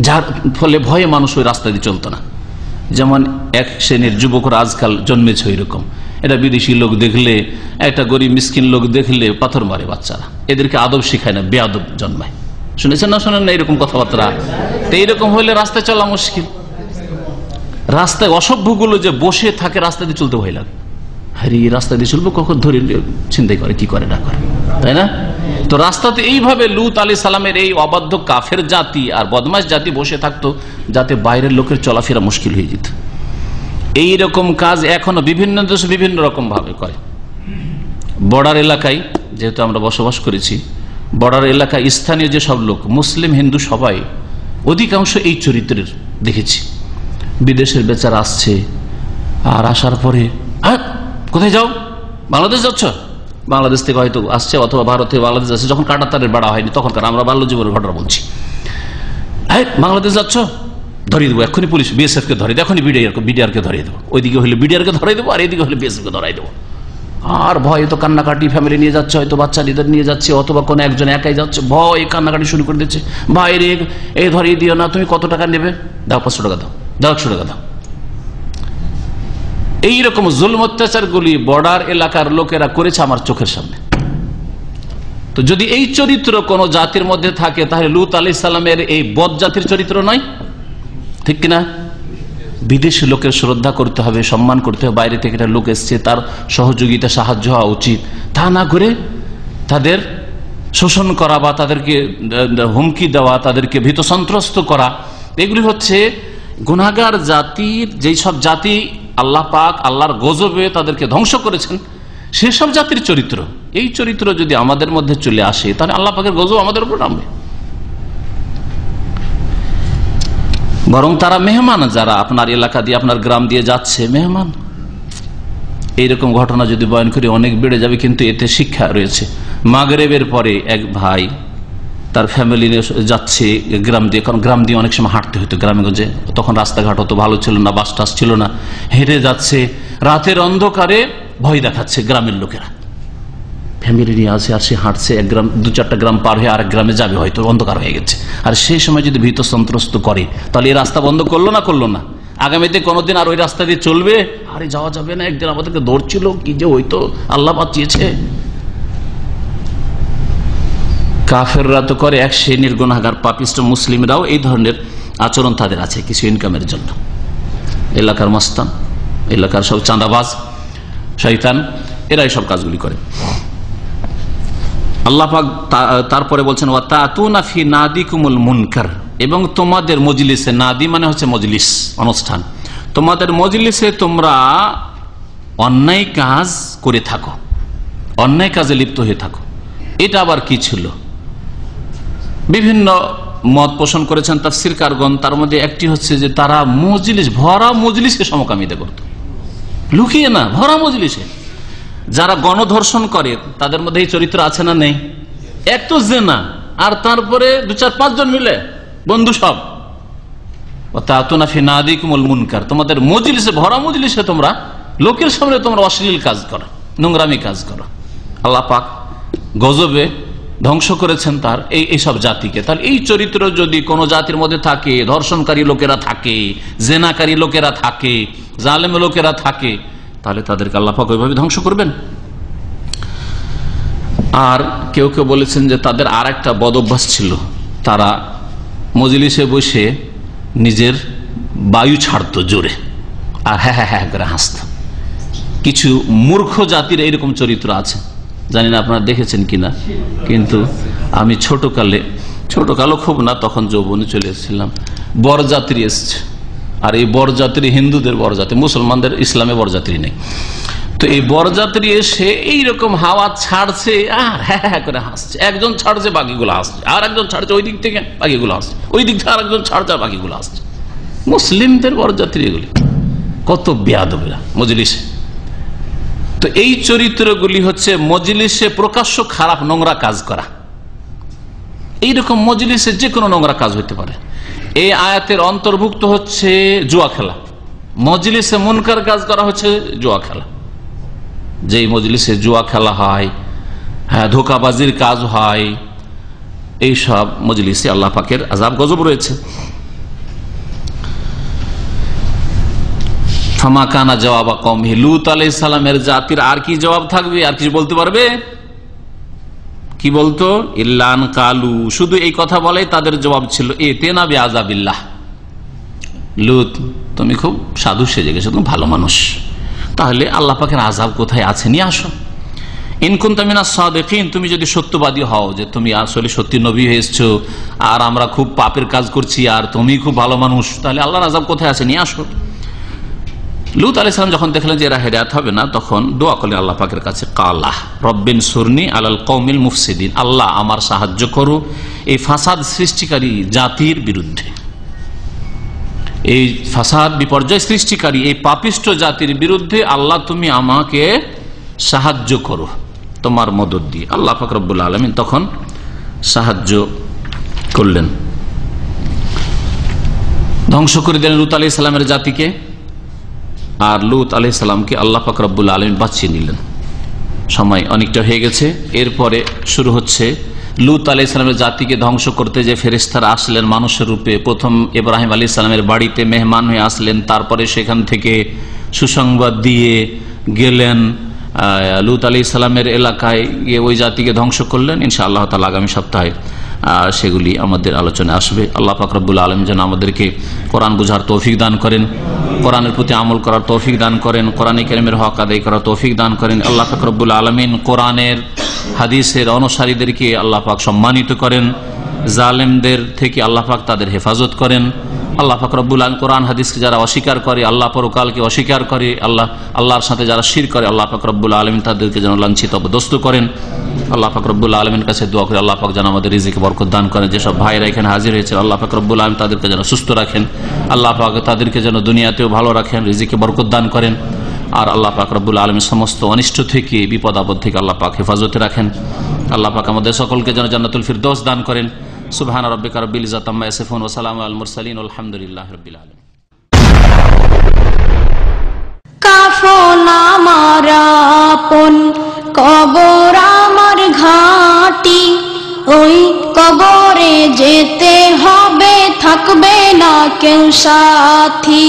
যার ফলে ভয়ে মানুষ ওই রাস্তা দিয়ে চলতো না। যেমন এক শ্রেণীর যুবকরা আজকাল জন্মেছে ওইরকম, এটা বিদেশি লোক দেখলে, একটা গরিব মিসকিন লোক দেখলে পাথর মারে বাচ্চারা, এদেরকে আদব শিখায় না, বেয়াদব জন্মায়। শুনেছেন না শোনেন না এরকম কথাবার্তা? তো এইরকম হলে রাস্তায় চলা মুশকিল। রাস্তায় অসভ্যগুলো যে বসে থাকে রাস্তা দিয়ে চলতে ভয় লাগে, আরে এই রাস্তা দিয়ে চলবো, কখন ধরে ছিনতাই করে, কি করে না করে, তাই না? তো রাস্তাতে এইভাবে লূত আলাইহিস সালামের এই অবাধ্য কাফের জাতি আর বদমাশ জাতি বসে থাকতো, যাতে বাইরের লোকের চলাফেরা মুশকিল হয়ে যেত। এইরকম কাজ এখনো বিভিন্ন দেশে বিভিন্ন রকম ভাবে করে। বর্ডার এলাকায় যেহেতু আমরা বসবাস করেছি, বর্ডার এলাকায় স্থানীয় যে সব লোক, মুসলিম হিন্দু সবাই অধিকাংশ এই চরিত্রের দেখেছি। বিদেশের বেচারা আসছে, আর আসার পরে কোথায় যাও? বাংলাদেশ যাচ্ছ? বাংলাদেশ থেকে হয়তো আসছে, অথবা ভারত থেকে বাংলাদেশ আসছে, যখন কাঁটাতারের বেড়া হয়নি তখনকার, আমরা বাল্য জীবনের ঘটনা বলছি। বাংলাদেশ যাচ্ছ, ধরিয়ে দেবো এক্ষুনি, পুলিশ বিএসএফ কে ধরিয়ে দেবো, এখনই বিডিআরকে ধরিয়ে দেবো, ওইদিকে হলে বিডিআরকে ধরাই দেবো, আর এইদিকে হলে বিএসএফ কে ধরাই দেবো। আর ভয় তো কান্নাকাটি, ফ্যামিলি নিয়ে যাচ্ছে, হয়তো বাচ্চা লিডার নিয়ে যাচ্ছে, অথবা কোনো একজন একাই যাচ্ছে, ভয় কান্নাকাটি শুরু করে দিচ্ছে, বাইরে এই ধরিয়ে দিও না, তুমি কত টাকা নেবে, দাও 500 টাকা দাও, 100 টাকা দাও। এইরকম জুলম অত্যাচারগুলি বর্ডার এলাকার লোকেরা করেছে আমার চোখের সামনে। তো যদি এই চরিত্র কোন জাতির মধ্যে থাকে, তাহলে লূত আলাইহিস সালামের এই বদ জাতির চরিত্র নয়, ঠিক কিনা? বিদেশি লোকের শ্রদ্ধা করতে হবে, সম্মান করতে হবে, বাইরে থেকে একটা লোক এসছে, তার সহযোগিতা সাহায্য হওয়া উচিত। তা না করে তাদের শোষণ করা বা তাদেরকে হুমকি দেওয়া, তাদেরকে ভীত সন্ত্রস্ত করা, এগুলি হচ্ছে গুনাহগার জাতির, যেই সব জাতি আল্লাহ পাক আল্লাহর গজবে তাদেরকে ধ্বংস করেছেন, সেসব জাতির চরিত্র। এই চরিত্র যদি আমাদের মধ্যে চলে আসে, তাহলে আল্লাহ পাকের গজব আমাদের উপর নামবে। বরং তারা মেহমান, যারা আপনার এলাকা দিয়ে আপনার গ্রাম দিয়ে যাচ্ছে, মেহমান। এইরকম ঘটনা যদি বয়ান করি অনেক বেড়ে যাবে, কিন্তু এতে শিক্ষা রয়েছে। মাগরিবের পরে এক ভাই তার ফ্যামিলি নিয়ে যাচ্ছে গ্রাম দিয়ে, কারণ গ্রাম দিয়ে অনেক সময় হাঁটতে হতো গ্রামেগঞ্জে, তখন রাস্তাঘাট অত ভালো ছিল না, বাস টাস ছিল না, হেঁটে যাচ্ছে, রাতের অন্ধকারে ভয় দেখাচ্ছে গ্রামের লোকেরা, ফ্যামিলি নিয়ে আসে, আর সে হাঁটছে, এক গ্রাম 2-4টা গ্রাম পার হয়ে আরেক গ্রামে যাবে, হয়তো অন্ধকার হয়ে গেছে। আর সেই সময় যদি ভীত সন্ত্রস্ত করে, তাহলে এই রাস্তা বন্ধ করলো না, আগামীতে কোনোদিন আর ওই রাস্তা দিয়ে চলবে? আরে যাওয়া যাবে না, একদিন আমাদেরকে ধরছিল, কি যে হইতো, আল্লাহ বাঁচিয়েছে। কাফেররা তো করে, এক শ্রেণীর গুনাহগার পাপিষ্ট মুসলিমরাও এই ধরনের আচরণ তাদের আছে, কিছু ইনকামের জন্য। এলাকার মস্তান, এলাকার সব চাঁদাবাজ, শয়তান, এরাই সব কাজগুলি করে। আল্লাহ পাক তারপরে বলছেন, ওয়াতাতুনা ফি নাদিকুমুল মুনকার, এবং তোমাদের মজলিসে, নাদি মানে হচ্ছে মজলিস, অনুষ্ঠান, তোমাদের মজলিসে তোমরা অন্যায় কাজ করে থাকো, অন্যায় কাজে লিপ্ত হয়ে থাকো। এটা আবার কি ছিল? বিভিন্ন মত পোষণ করেছেন তাফসীরকারগণ। তার মধ্যে একটি হচ্ছে যে তারা মজলিস, ভরা মজলিসে সমকামিতা করত, লুকিয়ে না, ভরা মজলিসে। যারা গণধর্ষণ করে তাদের মধ্যে এই চরিত্র আছে না নেই? এক তো জেনা, আর তারপরে 2-4-5 জন মিলে বন্ধু সব। ওয়াতাতুনা ফি নাদিকুমুল মুনকার, তোমাদের মজলিসে, ভরা মজলিসে তোমরা লোকের সামনে তোমরা অশ্লীল কাজ করো, নোংরামি কাজ করো। আল্লাহ পাক গজবে ধ্বংস করেছেন তার এইসব জাতিকে। তাহলে এই চরিত্র যদি কোনো জাতির মধ্যে থাকে, ধর্ষণকারী লোকেরা থাকে, জেনাকারী লোকেরা থাকে, জালেম লোকেরা থাকে, তাহলে তাদেরকে আল্লাহ পাক ওইভাবে ধ্বংস করবেন। আর কেউ কেউ বলেছেন যে তাদের আর একটা বদ অভ্যাস ছিল, তারা মজলিসে বসে নিজের বায়ু ছাড়তো জোরে, আর হ্যাঁ হ্যাঁ হ্যাঁ করে হাসত। কিছু মূর্খ জাতির এইরকম চরিত্র আছে, জানি না আপনারা দেখেছেন কিনা, কিন্তু আমি ছোটকালও খুব না, তখন যৌবনে চলে এসেছিলাম, বরযাত্রী এসছে, আর এই বরযাত্রী হিন্দুদের বরযাত্রী, মুসলমানদের ইসলামে বরযাত্রী নেই। তো এই বরযাত্রী এসে এইরকম হাওয়া ছাড়ছে আর হ্যাঁ হ্যাঁ করে হাসছে, একজন ছাড়ছে বাকিগুলো হাসছে, আর একজন ছাড়ছে ওই দিক থেকে, বাকিগুলো হাসছে, ওই দিক থেকে আর একজন ছাড়ছে, আর বাকিগুলো হাসছে। মুসলিমদের বরযাত্রী এগুলি, কত বেয়াদবেরা মজলিসে। তো এই চরিত্রগুলি হচ্ছে মজলিসে প্রকাশ্য খারাপ নোংরা কাজ করা। এইরকম মজলিসে যে কোনো নোংরা কাজ হইতে পারে। এই আয়াতের অন্তর্ভুক্ত হচ্ছে জুয়া খেলা, মজলিসে মুনকার কাজ করা হচ্ছে জুয়া খেলা। যেই মজলিসে জুয়া খেলা হয়, হ্যাঁ, ধোঁকাবাজির কাজ হয়, এইসব মজলিসে আল্লাহ পাকের আযাব গজব রয়েছে। ফামা কানা জওয়াবা কওমিহি, লূত আলাইহিস সালামের জাতির আর কি জবাব থাকবে? আর কিছু বলতে পারবে? কি বলতো? ইল্লান কালু, শুধু এই কথা বলে তাদের জবাব ছিল, এতেনা বিআযাবিল্লাহ, লূত তুমি খুব সাধু সেজে গেছো, তুমি ভালো মানুষ, তাহলে আল্লাহ পাকের আযাব কোথায় আছে নিয়ে আসো। ইন কুনতা মিনাস সাদিকিন, তুমি যদি সত্যবাদী হও যে তুমি আসলে সত্যি নবী হয়ে এসছো, আর আমরা খুব পাপের কাজ করছি আর তুমি খুব ভালো মানুষ, তাহলে আল্লাহর আযাব কোথায় আছে নিয়ে আসো। লূত আলাইহিস সালাম যখন দেখলেন যে এরা হেদায়েত হবে না, তখন দোয়া করলেন আল্লাহ পাকের কাছে, কালা রব্বিন সুরনি আলাল কওমিল মুফসিদিন, আল্লাহ আমার সাহায্য করো এই ফাসাদ সৃষ্টিকারী জাতির বিরুদ্ধে, এই ফাসাদ বিপর্যয় সৃষ্টিকারী এই পাপিষ্ট জাতির বিরুদ্ধে আল্লাহ তুমি আমাকে সাহায্য করো তোমার মদদ দিয়ে। আল্লাহ পাক রব্বুল আলামিন তখন সাহায্য করলেন, ধ্বংস করে দিলেন লূত আলাইহিস সালামের জাতিকে, আর লূত আলাইহিস সালামকে আল্লাহ পাক রব্বুল আলামিন বাঁচিয়ে নিলেন। সময় অনেকটা হয়ে গেছে। এরপরে শুরু হচ্ছে লূত আলাইহিস সালামের জাতিকে ধ্বংস করতে যে ফেরেশতারা আসলেন মানুষের রূপে। প্রথম ইব্রাহিম আলাইহিস সালামের বাড়িতে মেহমান হয়ে আসলেন, তারপরে সেখান থেকে সুসংবাদ দিয়ে গেলেন লূত আলাইহিস সালামের এলাকায় গিয়ে ওই জাতিকে ধ্বংস করলেন। ইনশাআল্লাহ তাআলা আগামী সপ্তাহে সেগুলি আমাদের আলোচনায় আসবে। আল্লাহ পাক রব্বুল আলামিন যেন আমাদেরকে কোরআন বুঝার তৌফিক দান করেন, কোরআনের প্রতি আমল করার তৌফিক দান করেন, কোরআনে কারীমের হক আদায় করার তৌফিক দান করেন। আল্লাহ পাক রব্বুল আলামিন কোরআনের হাদিসের অনুসারীদেরকে আল্লাহ পাক সম্মানিত করেন, জালেমদের থেকে আল্লাহ পাক তাদের হেফাজত করেন। আল্লাহ পাক রব্বুল আলামিন কোরআন হাদিসকে যারা অস্বীকার করে, আল্লাহ পরকালকে অস্বীকার করে, আল্লাহর সাথে যারা শিরক করে, আল্লাহ পাক রব্বুল আলামিন তাদেরকে যেন লাঞ্ছিত অপদস্থ করেন। আল্লাহ পাক রব্বুল আলামিনের কাছে দোয়া করে আল্লাহ পাক যেন আমাদের রিজিকে বরকত দান করেন। যেসব ভাইরা এখানে হাজির হয়েছে আল্লাহ পাক রব্বুল আলামিন তাদেরকে যেন সুস্থ রাখেন, আল্লাহ পাক তাদেরকে যেন দুনিয়াতেও ভালো রাখেন, রিজিকে বরকত দান করেন। আর আল্লাহ পাক রব্বুল আলামিন সমস্ত অনিষ্ট থেকে, বিপদ আপদ থেকে আল্লাহ পাক হেফাজতে রাখেন। আল্লাহ পাক আমাদের সকলকে যেন জান্নাতুল ফিরদৌস দান করেন। সুবহান রাব্বিকা রাব্বিল ইজ্জাতি আম্মা ইয়াসিফুন ওয়া সালামুন আলাল মুরসালিন আলহামদুলিল্লাহি রাব্বিল আলামিন। কাফন আমার আপন, কবর আমার ঘাঁটি, ওই কবরে যেতে হবে, থাকবে না কেউ সাথী।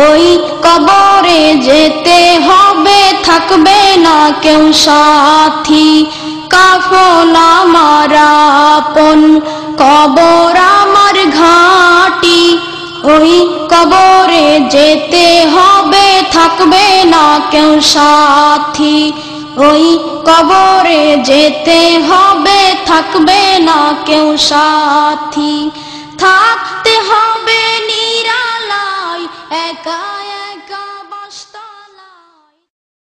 ওই কবরে যেতে হবে, থাকবে না কেউ সাথী। কাফন আমার আপন, কবর আমার ঘাঁটি, ওই কবরে যেতে হবে, থাকবে না কেউ সাথী। ওই কবরে যেতে হবে, থাকবে না কেউ সাথী। থাকতে হবে নিরালায় একা।